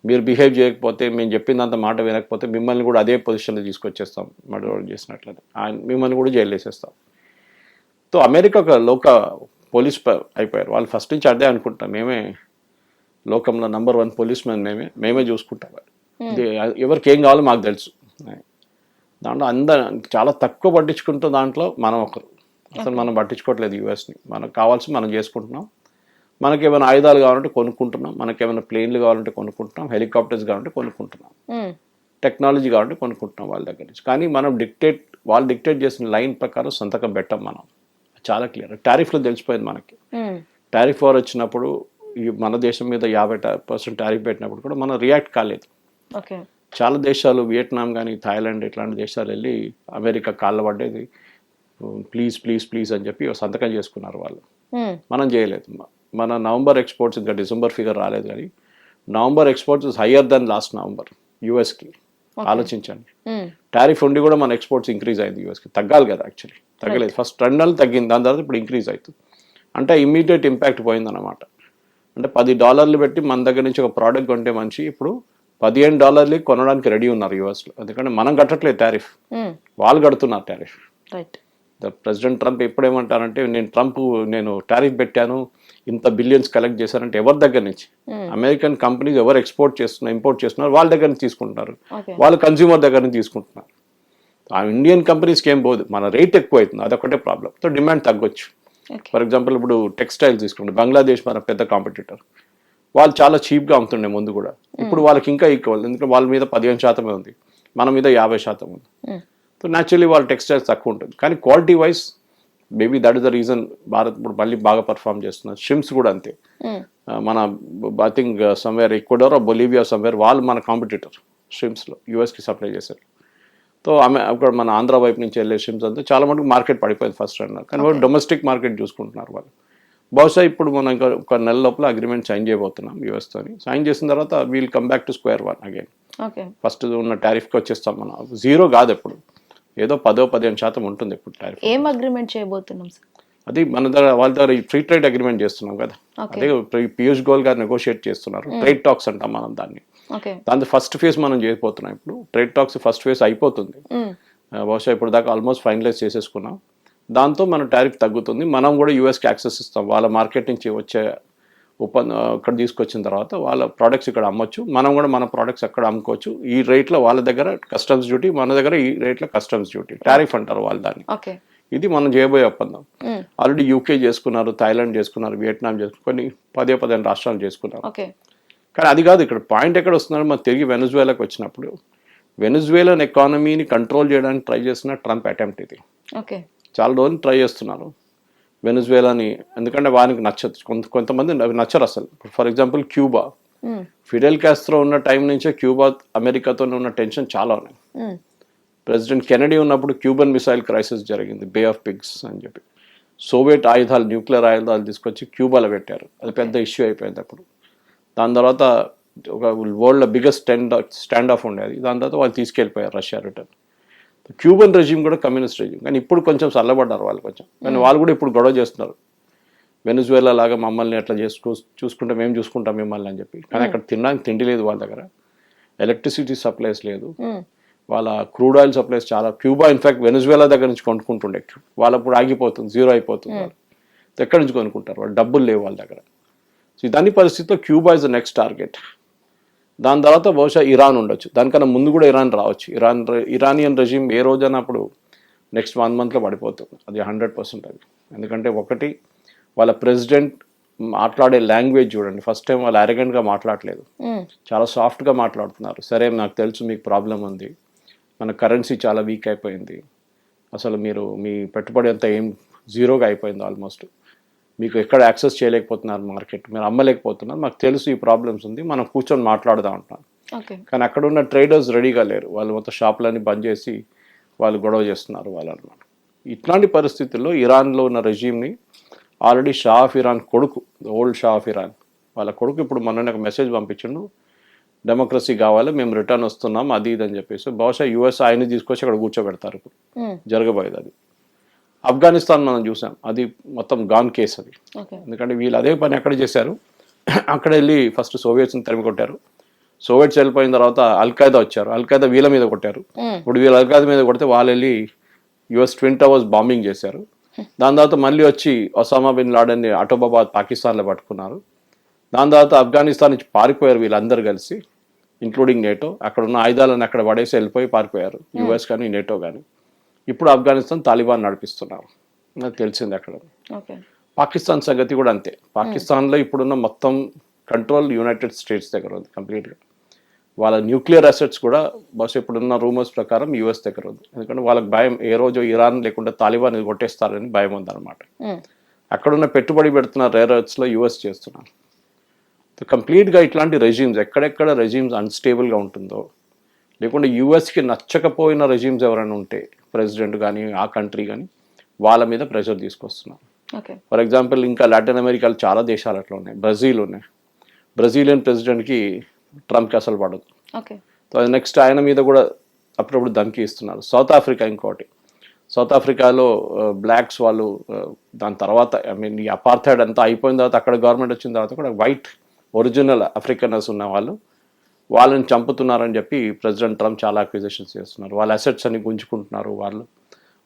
మీరు బిహేవ్ చేయకపోతే, మేము చెప్పిందంత మాట వినకపోతే మిమ్మల్ని కూడా అదే పొజిషన్లో తీసుకొచ్చేస్తాం, మర్డర్ చేసినట్లయితే ఆయన మిమ్మల్ని కూడా జైలు వేసేస్తాం. సో అమెరికా ఒక లోక పోలీస్ అయిపోయారు వాళ్ళు, ఫస్ట్ నుంచి అదే అనుకుంటాం, మేమే లోకంలో నంబర్ 1 పోలీస్ మ్యాన్ మేమే చూసుకుంటాం. ఇది ఎవరికి ఏం కావాలో మాకు తెలుసు. దాంట్లో చాలా తక్కువ పట్టించుకుంటాం. దాంట్లో మనం ఒకరు. అసలు మనం పట్టించుకోవట్లేదు యూఎస్ని. మనకు కావాల్సి మనం చేసుకుంటున్నాం. మనకి ఏమైనా ఆయుధాలు కావాలంటే కొనుక్కుంటున్నాం, మనకి ఏమైనా ప్లేన్లు కావాలంటే కొనుక్కుంటున్నాం, హెలికాప్టర్స్ కావాలంటే కొనుక్కుంటున్నాం, టెక్నాలజీ కావాలంటే కొనుక్కుంటున్నాం వాళ్ళ దగ్గర నుంచి. కానీ మనం వాళ్ళు డిక్టేట్ చేసిన లైన్ ప్రకారం సంతకం పెట్టాం మనం. చాలా క్లియర్. టారిఫ్లో తెలిసిపోయింది మనకి. టారిఫ్ వార్ వచ్చినప్పుడు మన దేశం మీద 50% టారిఫ్ పెట్టినప్పుడు కూడా మనం రియాక్ట్ కాలేదు. చాలా దేశాలు, వియట్నాం కానీ, థాయిలాండ్ ఇట్లాంటి దేశాలు వెళ్ళి అమెరికా కాళ్ళ పడ్డేది, ప్లీజ్ ప్లీజ్ ప్లీజ్ అని చెప్పి సంతకం చేసుకున్నారు వాళ్ళు. మనం చేయలేదు. మన నవంబర్ ఎక్స్పోర్ట్స్, ఇంకా డిసెంబర్ ఫిగర్ రాలేదు, కానీ November exports is higher then last November యూఎస్కి. ఆలోచించండి. టారిఫ్ ఉండి కూడా మన ఎక్స్పోర్ట్స్ ఇంక్రీజ్ అయింది యూఎస్కి. తగ్గాలి కదా, యాక్చువల్లీ తగ్గలేదు. ఫస్ట్ 2 నెలలు తగ్గింది, దాని తర్వాత ఇప్పుడు ఇంక్రీజ్ అవుతుంది. అంటే ఇమ్మీడియట్ ఇంపాక్ట్ పోయిందన్నమాట. అంటే $10 పెట్టి మన దగ్గర నుంచి ఒక ప్రోడక్ట్ కొంటే మనిషి ఇప్పుడు $15 కొనడానికి రెడీ ఉన్నారు యూఎస్లో. ఎందుకంటే మనం కట్టట్లేదు టారిఫ్, వాళ్ళు కడుతున్నారు టారిఫ్. ప్రెసిడెంట్ ట్రంప్ ఎప్పుడేమంటారంటే, నేను టారిఫ్ పెట్టాను, ఇంత బిలియన్స్ కలెక్ట్ చేశారంటే ఎవరి దగ్గర నుంచి? అమెరికన్ కంపెనీస్ ఎవరు ఇంపోర్ట్ చేస్తున్నారు వాళ్ళ దగ్గర నుంచి తీసుకుంటున్నారు, వాళ్ళు కన్స్యూమర్ దగ్గర నుంచి తీసుకుంటున్నారు. ఆ ఇండియన్ కంపెనీస్కి ఏం పోదు, మన రేట్ ఎక్కువ అవుతుంది, అదొకటే ప్రాబ్లం. సో డిమాండ్ తగ్గొచ్చు. ఫర్ ఎగ్జాంపుల్ ఇప్పుడు టెక్స్టైల్స్ తీసుకుంటే బంగ్లాదేశ్ మన పెద్ద కాంపిటీటర్, వాళ్ళు చాలా చీప్గా అమ్ముతుండే ముందు కూడా. ఇప్పుడు వాళ్ళకి ఇంకా ఈక్వల్, ఎందుకంటే వాళ్ళ మీద 15% ఉంది, మన మీద 50% ఉంది. సో న్యాచురలీ వాళ్ళ టెక్స్టైల్స్ తక్కువ ఉంటుంది. కానీ quality wise maybe that is the reason Bharat ఇప్పుడు మళ్ళీ బాగా పర్ఫామ్ చేస్తున్నారు. షిమ్స్ కూడా అంతే. మన I think somewhere Ecuador Bolivia somewhere వాళ్ళు మన కాంపిటీటర్ షిమ్స్లో యూఎస్కి సప్లై చేశారు. సో అక్కడ మన ఆంధ్ర వైపు నుంచి వెళ్ళే షిమ్స్ అంతా చాలా మటుకు మార్కెట్ పడిపోయింది ఫస్ట్ రన్నర్. కానీ వాళ్ళు డొమెస్టిక్ మార్కెట్ చూసుకుంటున్నారు వాళ్ళు. బహుశా ఇప్పుడు మనం ఇంకా ఒక నెల లోపల అగ్రిమెంట్ సైన్ చేయబోతున్నాం యూఎస్తోని. సైన్ చేసిన తర్వాత we'll come back to square one again. First ఉన్న టారిఫ్కి వచ్చేస్తాం మనం. జీరో కాదు, ఎప్పుడు ఏదో 10-15% ఉంటుంది ఇప్పుడు టారిఫ్. ఏం అగ్రిమెంట్ చేయబోతున్నాం సార్? అది మన దగ్గర వాళ్ళ దగ్గర ఫ్రీ ట్రేడ్ అగ్రిమెంట్ చేస్తున్నాం కదా, అదే పీయూష్ గోయల్ గారు నెగోషియేట్ చేస్తున్నారు. ట్రేడ్ టాక్స్ అంటాం మనం దాన్ని. దాని ఫస్ట్ ఫేజ్ మనం చేయబోతున్నాం. ఇప్పుడు ట్రేడ్ టాక్స్ ఫస్ట్ ఫేజ్ అయిపోతుంది. బహుశా ఇప్పుడు దాకా ఆల్మోస్ట్ ఫైనలైజ్ చేసేసుకున్నాం. దాంతో మన టారిఫ్ తగ్గుతుంది. మనం కూడా యూఎస్కి యాక్సెస్ ఇస్తాం. వాళ్ళ మార్కెట్ నుంచి వచ్చే ఇక్కడ తీసుకొచ్చిన తర్వాత వాళ్ళ ప్రోడక్ట్స్ ఇక్కడ అమ్మొచ్చు, మనం కూడా మన ప్రోడక్ట్స్ అక్కడ అమ్ముకోవచ్చు. ఈ రేట్లో వాళ్ళ దగ్గర కస్టమ్స్ డ్యూటీ, మన దగ్గర ఈ రేట్లో కస్టమ్స్ డ్యూటీ, టారిఫ్ అంటారు వాళ్ళు దాన్ని. ఇది మనం చేయబోయే ఒప్పందం. ఆల్రెడీ యూకే చేసుకున్నారు, థాయిలాండ్ చేసుకున్నారు, వియట్నాం చేసుకున్నారు, కొన్ని 10-15 రాష్ట్రాలు చేసుకున్నారు. కానీ అది కాదు ఇక్కడ పాయింట్. ఎక్కడ వస్తున్నారు? మనం తిరిగి వెనజువేలాకి వచ్చినప్పుడు వెనజువేలన్ ఎకానమీని కంట్రోల్ చేయడానికి ట్రై చేస్తున్న ట్రంప్ అటెంప్ట్ ఇది. చాలా రోజులు ట్రై చేస్తున్నారు వెనజువేలాని, ఎందుకంటే వారికి నచ్చదు. కొంతమంది నచ్చరు అసలు. For example Cuba, Fidel Castro ఉన్న టైం నుంచే క్యూబా అమెరికాతో ఉన్న టెన్షన్ చాలా ఉన్నాయి. ప్రెసిడెంట్ కెనడీ ఉన్నప్పుడు క్యూబన్ మిసైల్ క్రైసిస్ జరిగింది, బే ఆఫ్ పిగ్స్ అని చెప్పి. సోవియట్ ఆయుధాలు, న్యూక్లియర్ ఆయుధాలు తీసుకొచ్చి క్యూబాలో పెట్టారు. అది పెద్ద ఇష్యూ అయిపోయింది అప్పుడు. దాని తర్వాత ఒక వరల్డ్ బిగ్గెస్ట్ స్టాండ్ ఆఫ్ ఉండేది. దాని తర్వాత వాళ్ళు తీసుకెళ్ళిపోయారు రష్యా రిటర్న్. క్యూబన్ రెజ్యూమ్ కూడా కమ్యూనిస్ట్ రెజ్యూమ్, కానీ ఇప్పుడు కొంచెం చల్లబడ్డారు వాళ్ళు కొంచెం. కానీ వాళ్ళు కూడా ఇప్పుడు గొడవ చేస్తున్నారు, వెనజువేలా లాగా మమ్మల్ని ఎట్లా చూసుకుంటే మేము చూసుకుంటాం మిమ్మల్ని అని చెప్పి. కానీ అక్కడ తినడానికి తిండి లేదు వాళ్ళ దగ్గర, ఎలక్ట్రిసిటీ సప్లైస్ లేదు, వాళ్ళ క్రూడ్ ఆయిల్ సప్లైస్ చాలా. క్యూబా ఇన్ఫాక్ట్ వెనజువేలా దగ్గర నుంచి కొనుక్కుంటుండే, వాళ్ళు అప్పుడు ఆగిపోతుంది, జీరో అయిపోతుంది. వాళ్ళు ఎక్కడి నుంచి కొనుక్కుంటారు? వాళ్ళు డబ్బులు లేవు వాళ్ళ దగ్గర. సో ఇదాని పరిస్థితిలో Cuba is the next target. దాని తర్వాత బహుశా ఇరాన్ ఉండొచ్చు, దానికన్నా ముందు కూడా ఇరాన్ రావచ్చు. ఇరానియన్ రెజ్యూమ్ ఏ రోజైనా అప్పుడు నెక్స్ట్ 1 monthలో పడిపోతుంది, అది 100% అది. ఎందుకంటే ఒకటి, వాళ్ళ ప్రెసిడెంట్ మాట్లాడే లాంగ్వేజ్ చూడండి. ఫస్ట్ టైం వాళ్ళు అరగెంట్గా మాట్లాడలేదు, చాలా సాఫ్ట్గా మాట్లాడుతున్నారు. సరే నాకు తెలుసు మీకు ప్రాబ్లం ఉంది, మన కరెన్సీ చాలా వీక్ అయిపోయింది, అసలు మీరు మీ పెట్టుబడి అంతా ఏం జీరోగా అయిపోయింది ఆల్మోస్ట్, మీకు ఎక్కడ యాక్సెస్ చేయలేకపోతున్నారు మార్కెట్, మీరు అమ్మలేకపోతున్నారు, మాకు తెలుసు ఈ ప్రాబ్లమ్స్ ఉంది, మనం కూర్చొని మాట్లాడదాం అంటున్నాను. కానీ అక్కడ ఉన్న ట్రేడర్స్ రెడీగా లేరు, వాళ్ళు మొత్తం షాపులన్నీ బంద్ చేసి వాళ్ళు గొడవ చేస్తున్నారు వాళ్ళు అన్నమాట. ఇట్లాంటి పరిస్థితుల్లో ఇరాన్లో ఉన్న రెజ్యూమ్ని ఆల్రెడీ షా ఆఫ్ ఇరాన్ కొడుకు, ఓల్డ్ షా ఆఫ్ ఇరాన్ వాళ్ళ కొడుకు ఇప్పుడు మొన్న ఒక మెసేజ్ పంపించిండు, డెమోక్రసీ కావాలి, మేము రిటర్న్ వస్తున్నాం అది ఇది అని చెప్పేసి. బహుశా యుఎస్ ఆయన్ని తీసుకొచ్చి అక్కడ కూర్చోబెడతారు ఇప్పుడు, జరగబోయేది అది. ఆఫ్ఘనిస్తాన్ మనం చూసాం, అది మొత్తం గాన్ కేసు అది. ఎందుకంటే వీళ్ళు అదే పని అక్కడ చేశారు, అక్కడ వెళ్ళి ఫస్ట్ సోవియట్స్ని తరిమి కొట్టారు, సోవియట్స్ వెళ్ళిపోయిన తర్వాత అల్ఖైదా వచ్చారు, అల్ఖైదా వీళ్ళ మీద కొట్టారు. ఇప్పుడు వీళ్ళు అల్ఖైదా మీద కొడితే వాళ్ళు వెళ్ళి యుఎస్ ట్విన్ టవర్స్ బాంబింగ్ చేశారు. దాని తర్వాత మళ్ళీ వచ్చి ఒసామా బిన్ లాడెన్ని అటోబాబాద్ పాకిస్తాన్లో పట్టుకున్నారు. దాని తర్వాత ఆఫ్ఘనిస్తాన్ నుంచి పారిపోయారు వీళ్ళందరూ కలిసి, ఇంక్లూడింగ్ నేటో. అక్కడ ఉన్న ఆయుధాలను అక్కడ పడేసి వెళ్ళిపోయి పారిపోయారు, యుఎస్ కానీ నేటో కానీ. ఇప్పుడు ఆఫ్ఘనిస్తాన్ తాలిబాన్ నడిపిస్తున్నారు, నాకు తెలిసింది అక్కడ. పాకిస్తాన్ సంగతి కూడా అంతే. పాకిస్తాన్లో ఇప్పుడున్న మొత్తం కంట్రోల్ యునైటెడ్ స్టేట్స్ దగ్గర ఉంది కంప్లీట్గా. వాళ్ళ న్యూక్లియర్ అసెట్స్ కూడా బస్ ఇప్పుడున్న రూమర్స్ ప్రకారం యుఎస్ దగ్గర ఉంది. ఎందుకంటే వాళ్ళకి భయం, ఏ రోజు ఇరాన్ లేకుండా తాలిబాన్ ఇది కొట్టేస్తారని భయం ఉందన్నమాట. అక్కడున్న పెట్టుబడి పెడుతున్న రేర్ ఎర్త్స్లో యుఎస్ చేస్తున్నారు. కంప్లీట్గా ఇట్లాంటి రెజీమ్స్, ఎక్కడెక్కడ రెజీమ్స్ అన్స్టేబుల్గా ఉంటుందో, లేకుంటే యుఎస్కి నచ్చకపోయిన రెజీమ్స్ ఎవరైనా ఉంటే, ప్రెసిడెంట్ కానీ ఆ కంట్రీ కానీ, వాళ్ళ మీద ప్రెషర్ తీసుకొస్తున్నారు. ఫర్ ఎగ్జాంపుల్ ఇంకా లాటిన్ అమెరికాలో చాలా దేశాలు అట్లా ఉన్నాయి. బ్రెజిల్ ఉన్నాయి. బ్రెజిలియన్ ప్రెసిడెంట్కి ట్రంప్కి అసలు పడదు. నెక్స్ట్ ఆయన మీద కూడా అప్పుడప్పుడు ధమ్కి ఇస్తున్నారు. సౌత్ ఆఫ్రికా ఇంకోటి. సౌత్ ఆఫ్రికాలో బ్లాక్స్ వాళ్ళు దాని తర్వాత ఈ అపార్థైడ్ అంతా అయిపోయిన తర్వాత, అక్కడ గవర్నమెంట్ వచ్చిన తర్వాత కూడా వైట్ ఒరిజినల్ ఆఫ్రికనర్స్ ఉన్న వాళ్ళని చంపుతున్నారని చెప్పి ప్రెసిడెంట్ ట్రంప్ చాలా అక్విజిషన్స్ చేస్తున్నారు. వాళ్ళ అసెట్స్ అన్ని గుంజుకుంటున్నారు,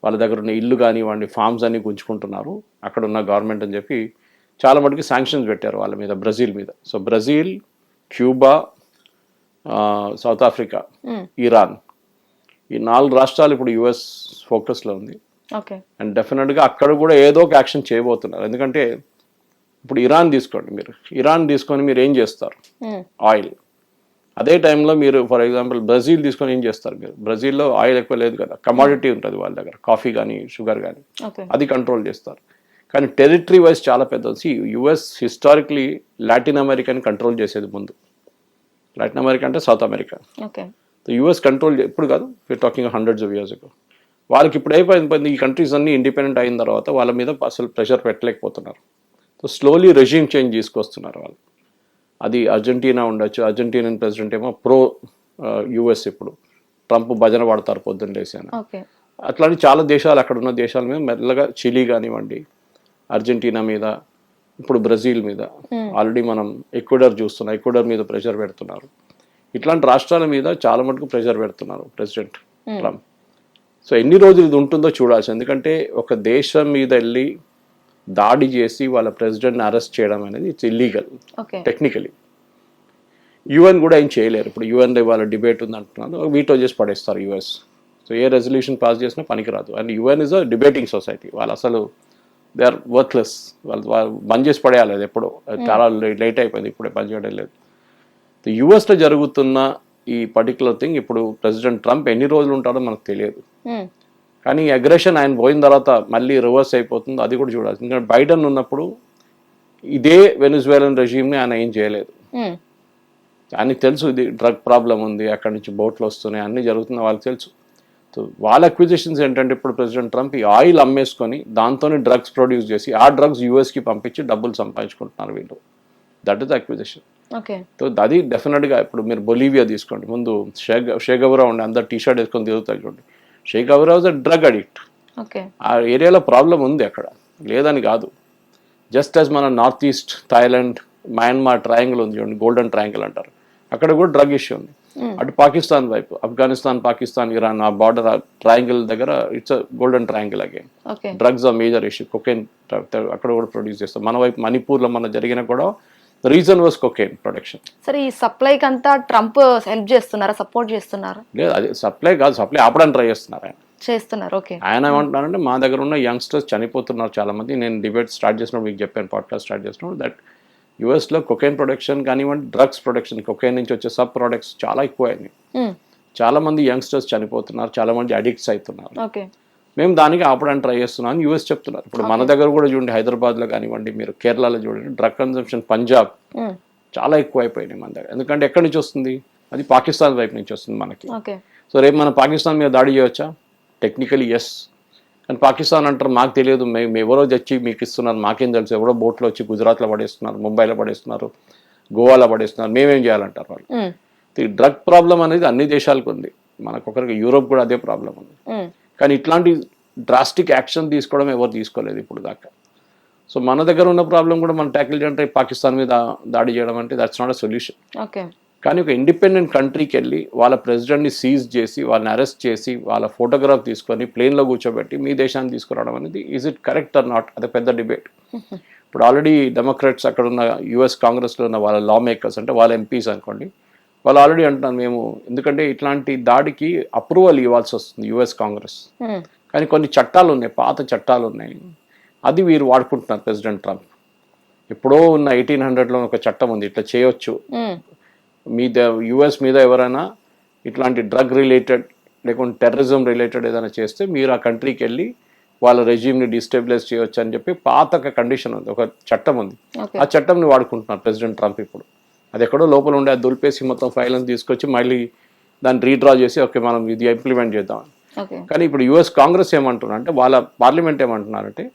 వాళ్ళ దగ్గర ఉన్న ఇల్లు కానివ్వండి, ఫార్మ్స్ అన్ని గుంజుకుంటున్నారు అక్కడ ఉన్న గవర్నమెంట్ అని చెప్పి చాలా మటుకు శాంక్షన్స్ పెట్టారు వాళ్ళ మీద, బ్రెజిల్ మీద. So Brazil, Cuba, south Africa, Iran, ఈ 4 రాష్ట్రాలు ఇప్పుడు యుఎస్ ఫోకస్లో ఉంది. అండ్ డెఫినెట్గా అక్కడ కూడా ఏదో ఒక యాక్షన్ చేయబోతున్నారు. ఎందుకంటే ఇప్పుడు ఇరాన్ తీసుకోండి, ఇరాన్ తీసుకొని మీరు ఏం చేస్తారు? ఆయిల్. అదే టైంలో మీరు ఫర్ ఎగ్జాంపుల్ బ్రెజిల్ తీసుకొని ఏం చేస్తారు? మీరు బ్రెజిల్లో ఆయిల్ ఎక్కువ లేదు కదా, కమాడిటీ ఉంటుంది వాళ్ళ దగ్గర, కాఫీ కానీ షుగర్ కానీ, అది కంట్రోల్ చేస్తారు. కానీ టెరిటరీ వైజ్ చాలా పెద్దది. యుఎస్ హిస్టారిక్లీ లాటిన్ అమెరికాని కంట్రోల్ చేసేది ముందు. లాటిన్ అమెరికా అంటే సౌత్ అమెరికా. యుఎస్ కంట్రోల్ ఇప్పుడు కాదు, we're talking hundreds of years ago. వాళ్ళకి ఇప్పుడు అయిపోయింది, ఈ కంట్రీస్ అన్ని ఇండిపెండెంట్ అయిన తర్వాత వాళ్ళ మీద అసలు ప్రెషర్ పెట్టలేకపోతున్నారు. సో స్లోలీ రెజ్యూమ్ చేంజ్ తీసుకొస్తున్నారు వాళ్ళు. అది అర్జెంటీనా ఉండొచ్చు. అర్జెంటీనియన్ ప్రెసిడెంట్ ఏమో ప్రో యుఎస్, ఇప్పుడు ట్రంప్ భజన పడతారు పొద్దున్న లేసి అని. అట్లాంటి చాలా దేశాలు, అక్కడ ఉన్న దేశాల మీద మెల్లగా, చిలీ కానివ్వండి, అర్జెంటీనా మీద, ఇప్పుడు బ్రెజిల్ మీద, ఆల్రెడీ మనం ఎక్వెడార్ చూస్తున్నాం, ఎక్వెడార్ మీద ప్రెషర్ పెడుతున్నారు. ఇట్లాంటి రాష్ట్రాల మీద చాలా మటుకు ప్రెషర్ పెడుతున్నారు ప్రెసిడెంట్ ట్రంప్. సో ఎన్ని రోజులు ఇది ఉంటుందో చూడాల్సి. ఎందుకంటే ఒక దేశం మీద వెళ్ళి దాడి చేసి వాళ్ళ ప్రెసిడెంట్ని అరెస్ట్ చేయడం అనేది ఇట్స్ ఇల్లీగల్ టెక్నికలీ. యుఎన్ కూడా ఏం చేయలేరు. ఇప్పుడు యుఎన్లో వాళ్ళ డిబేట్ ఉంది అంటున్నారు, వీటో చేసి పడేస్తారు యుఎస్. సో ఏ రెజల్యూషన్ పాస్ చేసినా పనికిరాదు. And UN is a debating society. వాళ్ళు అసలు దే ఆర్ వర్త్లెస్. వాళ్ళు బంద్ చేసి పడేయాలి. అది ఎప్పుడో చాలా లేట్ అయిపోయింది, ఇప్పుడే బంద్ చేయడం లేదు. యుఎస్లో జరుగుతున్న ఈ పర్టికులర్ థింగ్ ఇప్పుడు ప్రెసిడెంట్ ట్రంప్ ఎన్ని రోజులు ఉంటాడో మనకు తెలియదు. కానీ అగ్రెషన్ ఆయన పోయిన తర్వాత మళ్ళీ రివర్స్ అయిపోతుంది, అది కూడా చూడాలి. ఎందుకంటే బైడెన్ ఉన్నప్పుడు ఇదే వెనిజువేలన్ రెజీమ్ని ఆయన ఏం చేయలేదు. ఆయనకి తెలుసు ఇది డ్రగ్ ప్రాబ్లం ఉంది, అక్కడి నుంచి బోట్లు వస్తున్నాయి, అన్నీ జరుగుతున్నాయి, వాళ్ళకి తెలుసు. సో వాళ్ళ అక్విజిషన్స్ ఏంటంటే ఇప్పుడు ప్రెసిడెంట్ ట్రంప్ ఈ ఆయిల్ అమ్మేసుకొని దాంతోనే డ్రగ్స్ ప్రొడ్యూస్ చేసి ఆ డ్రగ్స్ యూఎస్కి పంపించి డబ్బులు సంపాదించుకుంటున్నారు వీళ్ళు. That is acquisition. సో అది డెఫినెట్గా ఇప్పుడు మీరు బొలీవియా తీసుకోండి. ముందు షే గవరా ఉండే, అందరు టీ షర్ట్ వేసుకొని తిరుగుతారు చూడండి. షే గవరా వాజ్ అ డ్రగ్ అడిక్ట్. ఆ ఏరియాలో ప్రాబ్లం ఉంది, అక్కడ లేదని కాదు. జస్ట్ యాజ్ మన north east Thailand, Myanmar triangle ఉంది చూడండి, గోల్డెన్ ట్రయాంగిల్ అంటారు, అక్కడ కూడా డ్రగ్ ఇష్యూ ఉంది. అటు పాకిస్తాన్ వైపు, ఆఫ్ఘనిస్తాన్, పాకిస్తాన్, ఇరాన్, ఆ బార్డర్ ట్రయాంగిల్ దగ్గర it's golden triangle again. Drugs ఆ మేజర్ ఇష్యూ. కొకైన్ అక్కడ కూడా ప్రొడ్యూస్ చేస్తాం. మన వైపు మణిపూర్లో మన జరిగిన కూడా రీజన్ వాస్ కొకైన్ ప్రొడక్షన్. సరే, ఈ సప్లైకి అంతా ట్రంప్ హెల్ప్ చేస్తున్నారా, సపోర్ట్ చేస్తున్నారా? లేదు, అది సప్లై కాదు, సప్లై ఆపడానికి ట్రై చేస్తున్నారు ఆయన ఏమంటున్నారంటే మా దగ్గర ఉన్న యంగ్స్టర్స్ చనిపోతున్నారు చాలా మంది. నేను డిబేట్ స్టార్ట్ చేసినప్పుడు మీకు చెప్పాను, పాడ్కాస్ట్ స్టార్ట్ చేసినప్పుడు, దట్ యుఎస్లో కొకైన్ ప్రొడక్షన్ కానివ్వండి, డ్రగ్స్ ప్రొడక్షన్, కొకైన్ నుంచి వచ్చే సబ్ ప్రొడక్ట్స్ చాలా ఎక్కువ అయినాయి. చాలా మంది యంగ్స్టర్స్ చనిపోతున్నారు, చాలా మంది అడిక్ట్స్ అవుతున్నారు. మేము దానికి ఆపడానికి ట్రై చేస్తున్నాం యుఎస్ చెప్తున్నారు. ఇప్పుడు మన దగ్గర కూడా చూడండి, హైదరాబాద్లో కానివ్వండి, మీరు కేరళలో చూడండి, డ్రగ్ కన్సంప్షన్ పంజాబ్ చాలా ఎక్కువ అయిపోయినాయి మన దగ్గర. ఎందుకంటే ఎక్కడి నుంచి వస్తుంది? అది పాకిస్తాన్ వైపు నుంచి వస్తుంది మనకి. సో రేపు మనం పాకిస్తాన్ మీద దాడి చేయవచ్చా? Technically yes. కానీ పాకిస్తాన్ అంటారు మాకు తెలియదు, మేము ఎవరో తెచ్చి మీకు ఇస్తున్నారు, మాకేం తెలుసు, ఎవరో బోట్లో వచ్చి గుజరాత్లో పడేస్తున్నారు, ముంబైలో పడేస్తున్నారు, గోవాలో పడేస్తున్నారు, మేమేం చేయాలంటారు వాళ్ళు. ఈ డ్రగ్ ప్రాబ్లం అనేది అన్ని దేశాలకు ఉంది, మనకొకరికి యూరోప్ కూడా అదే ప్రాబ్లం ఉంది. కానీ ఇట్లాంటి డ్రాస్టిక్ యాక్షన్ తీసుకోవడం ఎవరు తీసుకోలేదు ఇప్పుడు దాకా. సో మన దగ్గర ఉన్న ప్రాబ్లం కూడా మనం ట్యాకిల్ చేయాలంటే పాకిస్తాన్ మీద దాడి చేయడం అంటే దట్స్ నాట్ అ సొల్యూషన్. కానీ ఒక ఇండిపెండెంట్ కంట్రీకి వెళ్ళి వాళ్ళ ప్రెసిడెంట్ని సీజ్ చేసి, వాళ్ళని అరెస్ట్ చేసి, వాళ్ళ ఫోటోగ్రాఫ్ తీసుకొని ప్లేన్లో కూర్చోబెట్టి మీ దేశాన్ని తీసుకురావడం అనేది is it correct or not? అది పెద్ద డిబేట్. ఇప్పుడు ఆల్రెడీ డెమోక్రాట్స్ అక్కడ ఉన్న యుఎస్ కాంగ్రెస్లో ఉన్న వాళ్ళ లా మేకర్స్ అంటే వాళ్ళ ఎంపీస్ అనుకోండి, వాళ్ళు ఆల్రెడీ అంటున్నారు మేము, ఎందుకంటే ఇట్లాంటి దాడికి అప్రూవల్ ఇవ్వాల్సి వస్తుంది యుఎస్ కాంగ్రెస్, కానీ కొన్ని చట్టాలు ఉన్నాయి, పాత చట్టాలు ఉన్నాయి, అది వీరు వాడుకుంటున్నారు ప్రెసిడెంట్ ట్రంప్. ఎప్పుడో ఉన్న 1800లో ఒక చట్టం ఉంది, ఇట్లా చేయొచ్చు, మీద యుఎస్ మీద ఎవరైనా ఇట్లాంటి డ్రగ్ రిలేటెడ్ లేకుంటే టెర్రరిజం రిలేటెడ్ ఏదైనా చేస్తే మీరు ఆ కంట్రీకి వెళ్ళి వాళ్ళ రెజ్యూమ్ని డిస్టెబిలైజ్ చేయొచ్చు అని చెప్పి పాత ఒక కండిషన్ ఉంది, ఒక చట్టం ఉంది. ఆ చట్టంని వాడుకుంటున్నారు ప్రెసిడెంట్ ట్రంప్ ఇప్పుడు. అది ఎక్కడో లోపల ఉండే అది దులిపేసి మొత్తం ఫైల్ని తీసుకొచ్చి మళ్ళీ దాన్ని రీడ్రా చేసి ఓకే మనం ఇది ఇంప్లిమెంట్ చేద్దాం. కానీ ఇప్పుడు యుఎస్ కాంగ్రెస్ ఏమంటున్నారు అంటే, వాళ్ళ పార్లమెంట్ ఏమంటున్నారంటే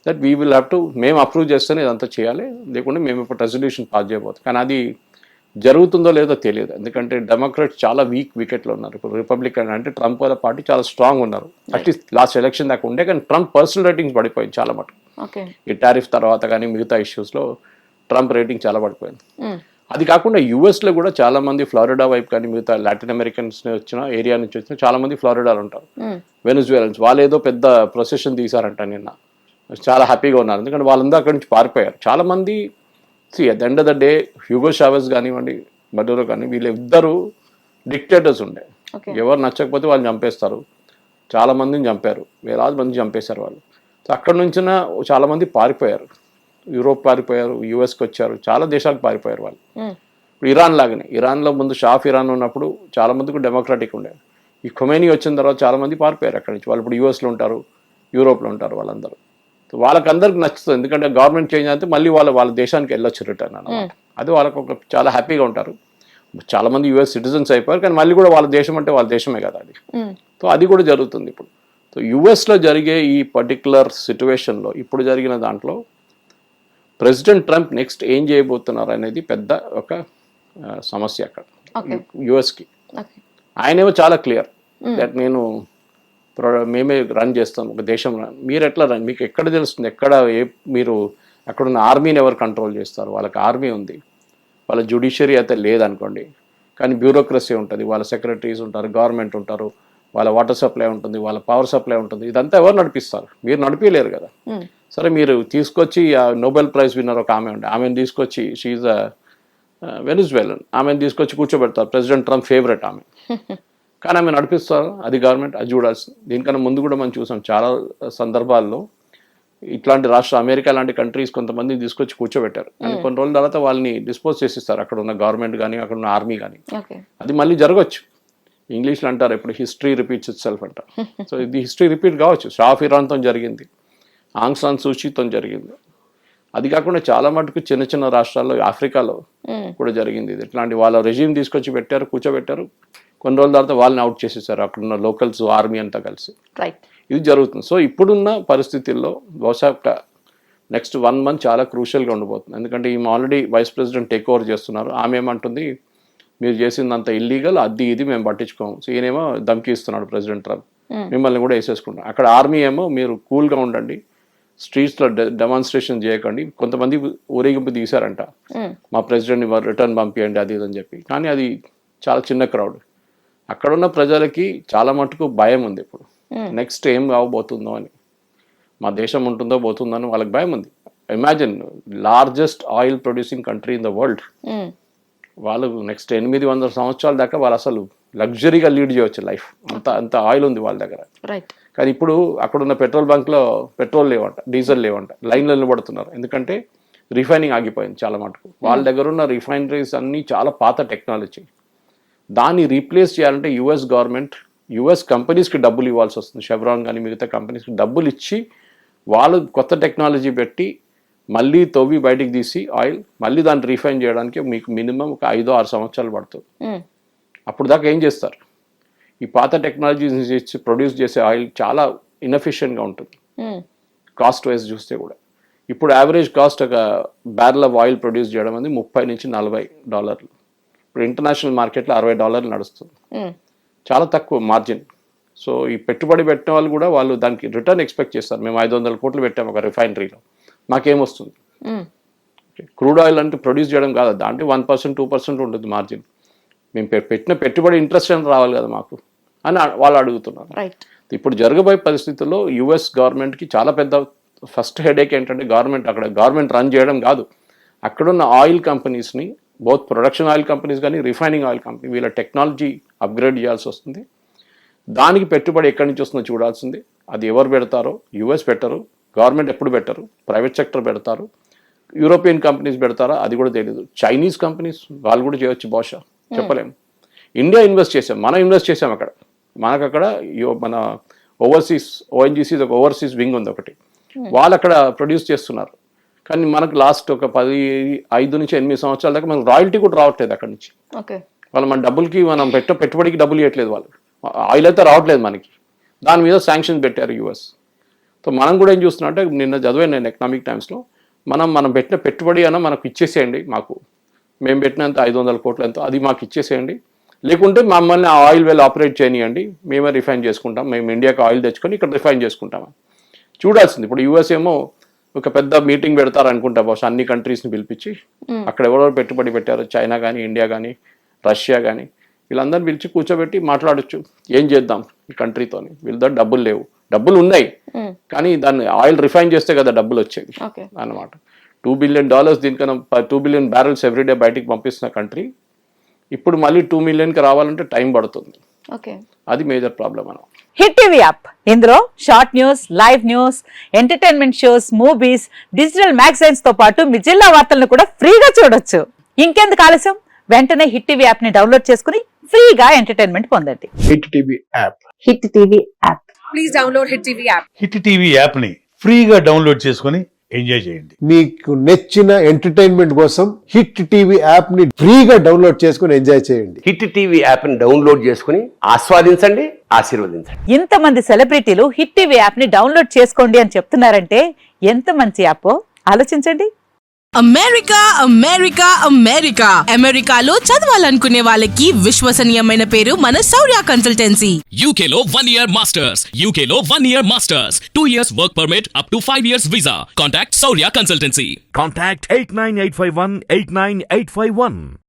that we will have to, మేము అప్రూవ్ చేస్తేనే ఇదంతా చేయాలి, లేకుంటే మేము ఇప్పుడు రెజల్యూషన్ పాస్ చేయబోతాం. కానీ అది జరుగుతుందో లేదో తెలియదు, ఎందుకంటే డెమోక్రాట్స్ చాలా వికెట్లో ఉన్నారు. ఇప్పుడు రిపబ్లికన్ అంటే ట్రంప్ వాళ్ళ పార్టీ చాలా స్ట్రాంగ్ ఉన్నారు, అట్లీస్ట్ లాస్ట్ ఎలక్షన్ దాకా ఉండే. కానీ ట్రంప్ పర్సనల్ రేటింగ్స్ పడిపోయింది చాలా మటుకు. ఈ టారిఫ్ తర్వాత కానీ మిగతా ఇష్యూస్లో ట్రంప్ రేటింగ్ చాలా పడిపోయింది. అది కాకుండా యుఎస్లో కూడా చాలా మంది ఫ్లోరిడా వైపు కానీ మిగతా లాటిన్ అమెరికన్స్ వచ్చిన ఏరియా నుంచి వచ్చిన చాలా మంది ఫ్లోరిడాలో ఉంటారు, వెనిజువేలన్స్. వాళ్ళు ఏదో పెద్ద ప్రొసెషన్ తీశారంట నిన్న, చాలా హ్యాపీగా ఉన్నారు, ఎందుకంటే వాళ్ళందరూ అక్కడి నుంచి పారిపోయారు చాలా మంది. At the end of the day Hugo Chavez కానివ్వండి, మడూరో కానీ, వీళ్ళిద్దరూ డిక్టేటర్స్ ఉండే, ఎవరు నచ్చకపోతే వాళ్ళు చంపేస్తారు. చాలా మందిని చంపారు, వేలాది మంది చంపేశారు వాళ్ళు. సో అక్కడ నుంచిన చాలా మంది పారిపోయారు, యూరోప్ పారిపోయారు, యూఎస్కి వచ్చారు, చాలా దేశాలకు పారిపోయారు వాళ్ళు. ఇప్పుడు ఇరాన్ లాగానే, ఇరాన్లో ముందు షాఫ్ ఇరాన్ ఉన్నప్పుడు చాలా మందికి డెమోక్రాటిక్ ఉండేది. ఈ ఖొమైనీ వచ్చిన తర్వాత చాలా మంది పారిపోయారు అక్కడి నుంచి. వాళ్ళు ఇప్పుడు యూఎస్లో ఉంటారు, యూరోప్లో ఉంటారు వాళ్ళందరూ. వాళ్ళకందరికి నచ్చుతుంది, ఎందుకంటే గవర్నమెంట్ చేంజ్ అయితే మళ్ళీ వాళ్ళ దేశానికి వెళ్ళొచ్చు రిటర్న్ అన్నమాట. అది వాళ్ళకు ఒక చాలా హ్యాపీగా ఉంటారు. చాలా మంది యుఎస్ సిటిజన్స్ అయిపోయారు, కానీ మళ్ళీ కూడా వాళ్ళ దేశం అంటే వాళ్ళ దేశమే కదా అది. సో అది కూడా జరుగుతుంది ఇప్పుడు. సో యుఎస్లో జరిగే ఈ పర్టికులర్ సిచ్యువేషన్లో ఇప్పుడు జరిగిన దాంట్లో ప్రెసిడెంట్ ట్రంప్ నెక్స్ట్ ఏం చేయబోతున్నారు అనేది పెద్ద ఒక సమస్య అక్కడ యుఎస్కి. ఆయనేమో చాలా క్లియర్ దట్ నేను మేమే రన్ చేస్తాం ఒక దేశం, మీరు ఎట్లా రన్, మీకు ఎక్కడ తెలుస్తుంది, ఎక్కడ మీరు అక్కడున్న ఆర్మీని ఎవరు కంట్రోల్ చేస్తారు? వాళ్ళకి ఆర్మీ ఉంది, వాళ్ళ జ్యుడిషియరీ అయితే లేదనుకోండి, కానీ బ్యూరోక్రసీ ఉంటుంది, వాళ్ళ సెక్రటరీస్ ఉంటారు, గవర్నమెంట్ ఉంటారు, వాళ్ళ వాటర్ సప్లై ఉంటుంది, వాళ్ళ పవర్ సప్లై ఉంటుంది, ఇదంతా ఎవరు నడిపిస్తారు? మీరు నడిపించలేరు కదా. సరే మీరు తీసుకొచ్చి నోబెల్ ప్రైజ్ విన్నర్ ఒక ఆమె ఉండే, ఆమెను తీసుకొచ్చి షీఈ్ అ వెనిజువేలన్, ఆమెను తీసుకొచ్చి కూర్చోబెడతారు, ప్రెసిడెంట్ ట్రంప్ ఫేవరెట్ ఆమె, కానీ ఆమె నడిపిస్తారు, అది గవర్నమెంట్, అది చూడాల్సింది. దీనికన్నా ముందు కూడా మనం చూసాం చాలా సందర్భాల్లో ఇట్లాంటి రాష్ట్ర అమెరికా లాంటి కంట్రీస్ కొంతమందిని తీసుకొచ్చి కూర్చోబెట్టారు, కానీ కొన్ని రోజుల తర్వాత వాళ్ళని డిస్పోజ్ చేసిస్తారు అక్కడ ఉన్న గవర్నమెంట్ కానీ అక్కడ ఉన్న ఆర్మీ కానీ. అది మళ్ళీ జరగవచ్చు. ఇంగ్లీష్లో అంటారు ఇప్పుడు హిస్టరీ రిపీట్స్ ఇట్ సెల్ఫ్ అంటారు. సో ఇది హిస్టరీ రిపీట్ కావచ్చు. షాఫ్ ఇరాన్తో జరిగింది, ఆంగ్ సాన్ సూచీతో జరిగింది, అది కాకుండా చాలా మటుకు చిన్న చిన్న రాష్ట్రాల్లో ఆఫ్రికాలో కూడా జరిగింది. ఇది ఇట్లాంటి వాళ్ళ రెజ్యూమ్ తీసుకొచ్చి పెట్టారు, కూర్చోబెట్టారు, కొన్ని రోజుల తర్వాత వాళ్ళని అవుట్ చేసేసారు అక్కడున్న లోకల్స్, ఆర్మీ అంతా కలిసి. ఇది జరుగుతుంది. సో ఇప్పుడున్న పరిస్థితుల్లో బహుశా నెక్స్ట్ 1 month చాలా క్రూషియల్గా ఉండబోతుంది, ఎందుకంటే ఈమె already vice president take over చేస్తున్నారు. ఆమె ఏమంటుంది, మీరు చేసిందంత ఇల్లీగల్, అది ఇది మేము పట్టించుకోము. సో ఈయనేమో ధమ్కి ఇస్తున్నాడు ప్రెసిడెంట్ ట్రంప్, మిమ్మల్ని కూడా వేసేసుకుంటాం. అక్కడ ఆర్మీ ఏమో మీరు కూల్గా ఉండండి, స్ట్రీట్స్లో డెమాన్స్ట్రేషన్ చేయకండి. కొంతమంది ఊరేగింపు తీశారంట, మా ప్రెసిడెంట్ని రిటర్న్ పంపించండి అది ఇది అని చెప్పి, కానీ అది చాలా చిన్న క్రౌడ్. అక్కడున్న ప్రజలకి చాలా మటుకు భయం ఉంది ఇప్పుడు, నెక్స్ట్ ఏం కావబోతుందో అని, మా దేశం ఉంటుందో పోతుందో అని వాళ్ళకి భయం ఉంది. Imagine largest oil producing country in the world, వాళ్ళు నెక్స్ట్ 800 సంవత్సరాల దాకా వాళ్ళు అసలు లగ్జరీగా లీడ్ చేయవచ్చు లైఫ్, అంత ఆయిల్ ఉంది వాళ్ళ దగ్గర. కానీ ఇప్పుడు అక్కడున్న పెట్రోల్ బంక్లో పెట్రోల్ లేవంట, డీజిల్ లేవంట, లైన్లో నిలబడుతున్నారు, ఎందుకంటే రిఫైనింగ్ ఆగిపోయింది చాలా మటుకు. వాళ్ళ దగ్గర ఉన్న రిఫైనరీస్ అన్నీ చాలా పాత టెక్నాలజీ, దాన్ని రీప్లేస్ చేయాలంటే యుఎస్ గవర్నమెంట్ యుఎస్ కంపెనీస్కి డబ్బులు ఇవ్వాల్సి వస్తుంది. షెవ్రాన్ కానీ మిగతా కంపెనీస్కి డబ్బులు ఇచ్చి వాళ్ళు కొత్త టెక్నాలజీ పెట్టి మళ్ళీ తవ్వి బయటికి తీసి ఆయిల్ మళ్ళీ దాన్ని రీఫైన్ చేయడానికి మీకు మినిమం ఒక 5-6 సంవత్సరాలు పడుతుంది. అప్పుడు దాకా ఏం చేస్తారు? ఈ పాత టెక్నాలజీస్ ఇచ్చి ప్రొడ్యూస్ చేసే ఆయిల్ చాలా ఇన్ఎఫిషియెంట్గా ఉంటుంది కాస్ట్ వైజ్ చూస్తే కూడా. ఇప్పుడు యావరేజ్ కాస్ట్ ఒక బ్యారెల్ ఆఫ్ ఆయిల్ ప్రొడ్యూస్ చేయడం అనేది $30 నుంచి $40. ఇప్పుడు ఇంటర్నేషనల్ మార్కెట్లో $60 నడుస్తుంది, చాలా తక్కువ మార్జిన్. సో ఈ పెట్టుబడి పెట్టిన వాళ్ళు కూడా వాళ్ళు దానికి రిటర్న్ ఎక్స్పెక్ట్ చేస్తారు. మేము 500 కోట్లు పెట్టాము ఒక రిఫైనరీలో, మాకేమొస్తుంది? క్రూడ్ ఆయిల్ అంటే ప్రొడ్యూస్ చేయడం కాదు, దాంట్లో 1%, 2% ఉంటుంది మార్జిన్. మేము పెట్టిన పెట్టుబడి ఇంట్రెస్ట్ అని రావాలి కదా మాకు అని వాళ్ళు అడుగుతున్నారు. ఇప్పుడు జరగబోయే పరిస్థితుల్లో యుఎస్ గవర్నమెంట్కి చాలా పెద్ద ఫస్ట్ హెడేక్ ఏంటంటే గవర్నమెంట్ రన్ చేయడం కాదు, అక్కడున్న ఆయిల్ కంపెనీస్ని, బోత్ ప్రొడక్షన్ ఆయిల్ కంపెనీస్ కానీ రిఫైనింగ్ ఆయిల్ కంపెనీ, వీళ్ళ టెక్నాలజీ అప్గ్రేడ్ చేయాల్సి వస్తుంది. దానికి పెట్టుబడి ఎక్కడి నుంచి వస్తుందో చూడాల్సింది. అది ఎవరు పెడతారో, యుఎస్ పెట్టరు, గవర్నమెంట్ ఎప్పుడు పెట్టరు, ప్రైవేట్ సెక్టర్ పెడతారు, యూరోపియన్ కంపెనీస్ పెడతారా అది కూడా తెలియదు, చైనీస్ కంపెనీస్ వాళ్ళు కూడా చేయొచ్చు, బహుశా చెప్పలేము. ఇండియా ఇన్వెస్ట్ చేసాం, మనం ఇన్వెస్ట్ చేసాం అక్కడ. మనకు అక్కడ మన ఓవర్సీస్ ఓఎన్జీసీ ఒక ఓవర్సీస్ వింగ్ ఉంది ఒకటి, వాళ్ళు అక్కడ ప్రొడ్యూస్ చేస్తున్నారు. కానీ మనకు లాస్ట్ ఒక 5 నుంచి 8 సంవత్సరాల దాకా మనకు రాయల్టీ కూడా రావట్లేదు అక్కడి నుంచి. వాళ్ళు మన డబ్బులకి మనం పెట్టుబడికి డబ్బులు ఇవ్వట్లేదు, వాళ్ళు ఆయిల్ అయితే రావట్లేదు మనకి, దాని మీద శాంక్షన్స్ పెట్టారు యుఎస్. సో మనం కూడా ఏం చూస్తున్నాం అంటే, నిన్న చదివాను నేను ఎకనామిక్ టైమ్స్లో, మనం పెట్టిన పెట్టుబడి అన్న మనకు ఇచ్చేసేయండి, మేము పెట్టినంత 500 కోట్లు ఎంతో అది మాకు ఇచ్చేసేయండి, లేకుంటే మమ్మల్ని ఆ ఆయిల్ వెల్ ఆపరేట్ చేయనియండి, మేమే రిఫైన్ చేసుకుంటాం, మేము ఇండియాకి ఆయిల్ తెచ్చుకొని ఇక్కడ రిఫైన్ చేసుకుంటాం. చూడాల్సింది. ఇప్పుడు యుఎస్ ఏమో ఒక పెద్ద మీటింగ్ పెడతారు అనుకుంటా బహుశా, అన్ని కంట్రీస్ని పిలిపించి, అక్కడ ఎవరెవరు పెట్టుబడి పెట్టారు, చైనా కానీ, ఇండియా కానీ, రష్యా కానీ, వీళ్ళందరినీ పిలిచి కూర్చోబెట్టి మాట్లాడొచ్చు, ఏం చేద్దాం ఈ కంట్రీతో. వీళ్ళ దగ్గర డబ్బులు లేవు, డబ్బులు ఉన్నాయి కానీ దాన్ని ఆయిల్ రిఫైన్ చేస్తే కదా డబ్బులు వచ్చేవి అన్నమాట. $2 బిలియన్ దీనికన్నా 2 బిలియన్ బ్యారెల్స్ ఎవ్రీడే బయటికి పంపిస్తున్న కంట్రీ ఇప్పుడు మళ్ళీ 2 మిలియన్కి రావాలంటే టైం పడుతుంది. అది మేజర్ ప్రాబ్లం అన్నమాట. హిట్ టీవీ యాప్, ఇందులో short news, live news, entertainment shows, movies, digital magazines తో పాటు మీ జిల్లా వార్తలను కూడా ఫ్రీగా చూడొచ్చు. ఇంకెందుకు ఆలస్యం, వెంటనే హిట్ టీవీ యాప్ ని డౌన్లోడ్ చేసుకుని ఫ్రీగా ఎంటర్టైన్మెంట్ పొందండి. Hit TV app. Hit TV app. Please download hit TV app. Hit TV app ని ఫ్రీగా డౌన్లోడ్ చేసుకుని ఎంజాయ్ చేయండి. మీకు నచ్చిన ఎంటర్టైన్మెంట్ కోసం హిట్ టీవీ యాప్ ని ఫ్రీగా డౌన్లోడ్ చేసుకుని ఎంజాయ్ చేయండి. హిట్ టీవీ యాప్ ని డౌన్లోడ్ చేసుకుని ఆస్వాదించండి, ఆశీర్వదించండి. ఇంతమంది సెలబ్రిటీలు హిట్ టీవీ యాప్ ని డౌన్లోడ్ చేసుకోండి అని చెప్తున్నారంటే ఎంత మంచి యాప్ ఆలోచించండి. అమెరికా అమెరికా అమెరికా అమెరికాలో చదవాలనుకునే వాళ్ళకి విశ్వసనీయమైన పేరు మన శౌర్య కన్సల్టెన్సీ. UK లో 1 year masters, UK లో 1 year masters, 2 years work permit up to 5 years visa. Contact Saurya Consultancy. Contact 89851 89851.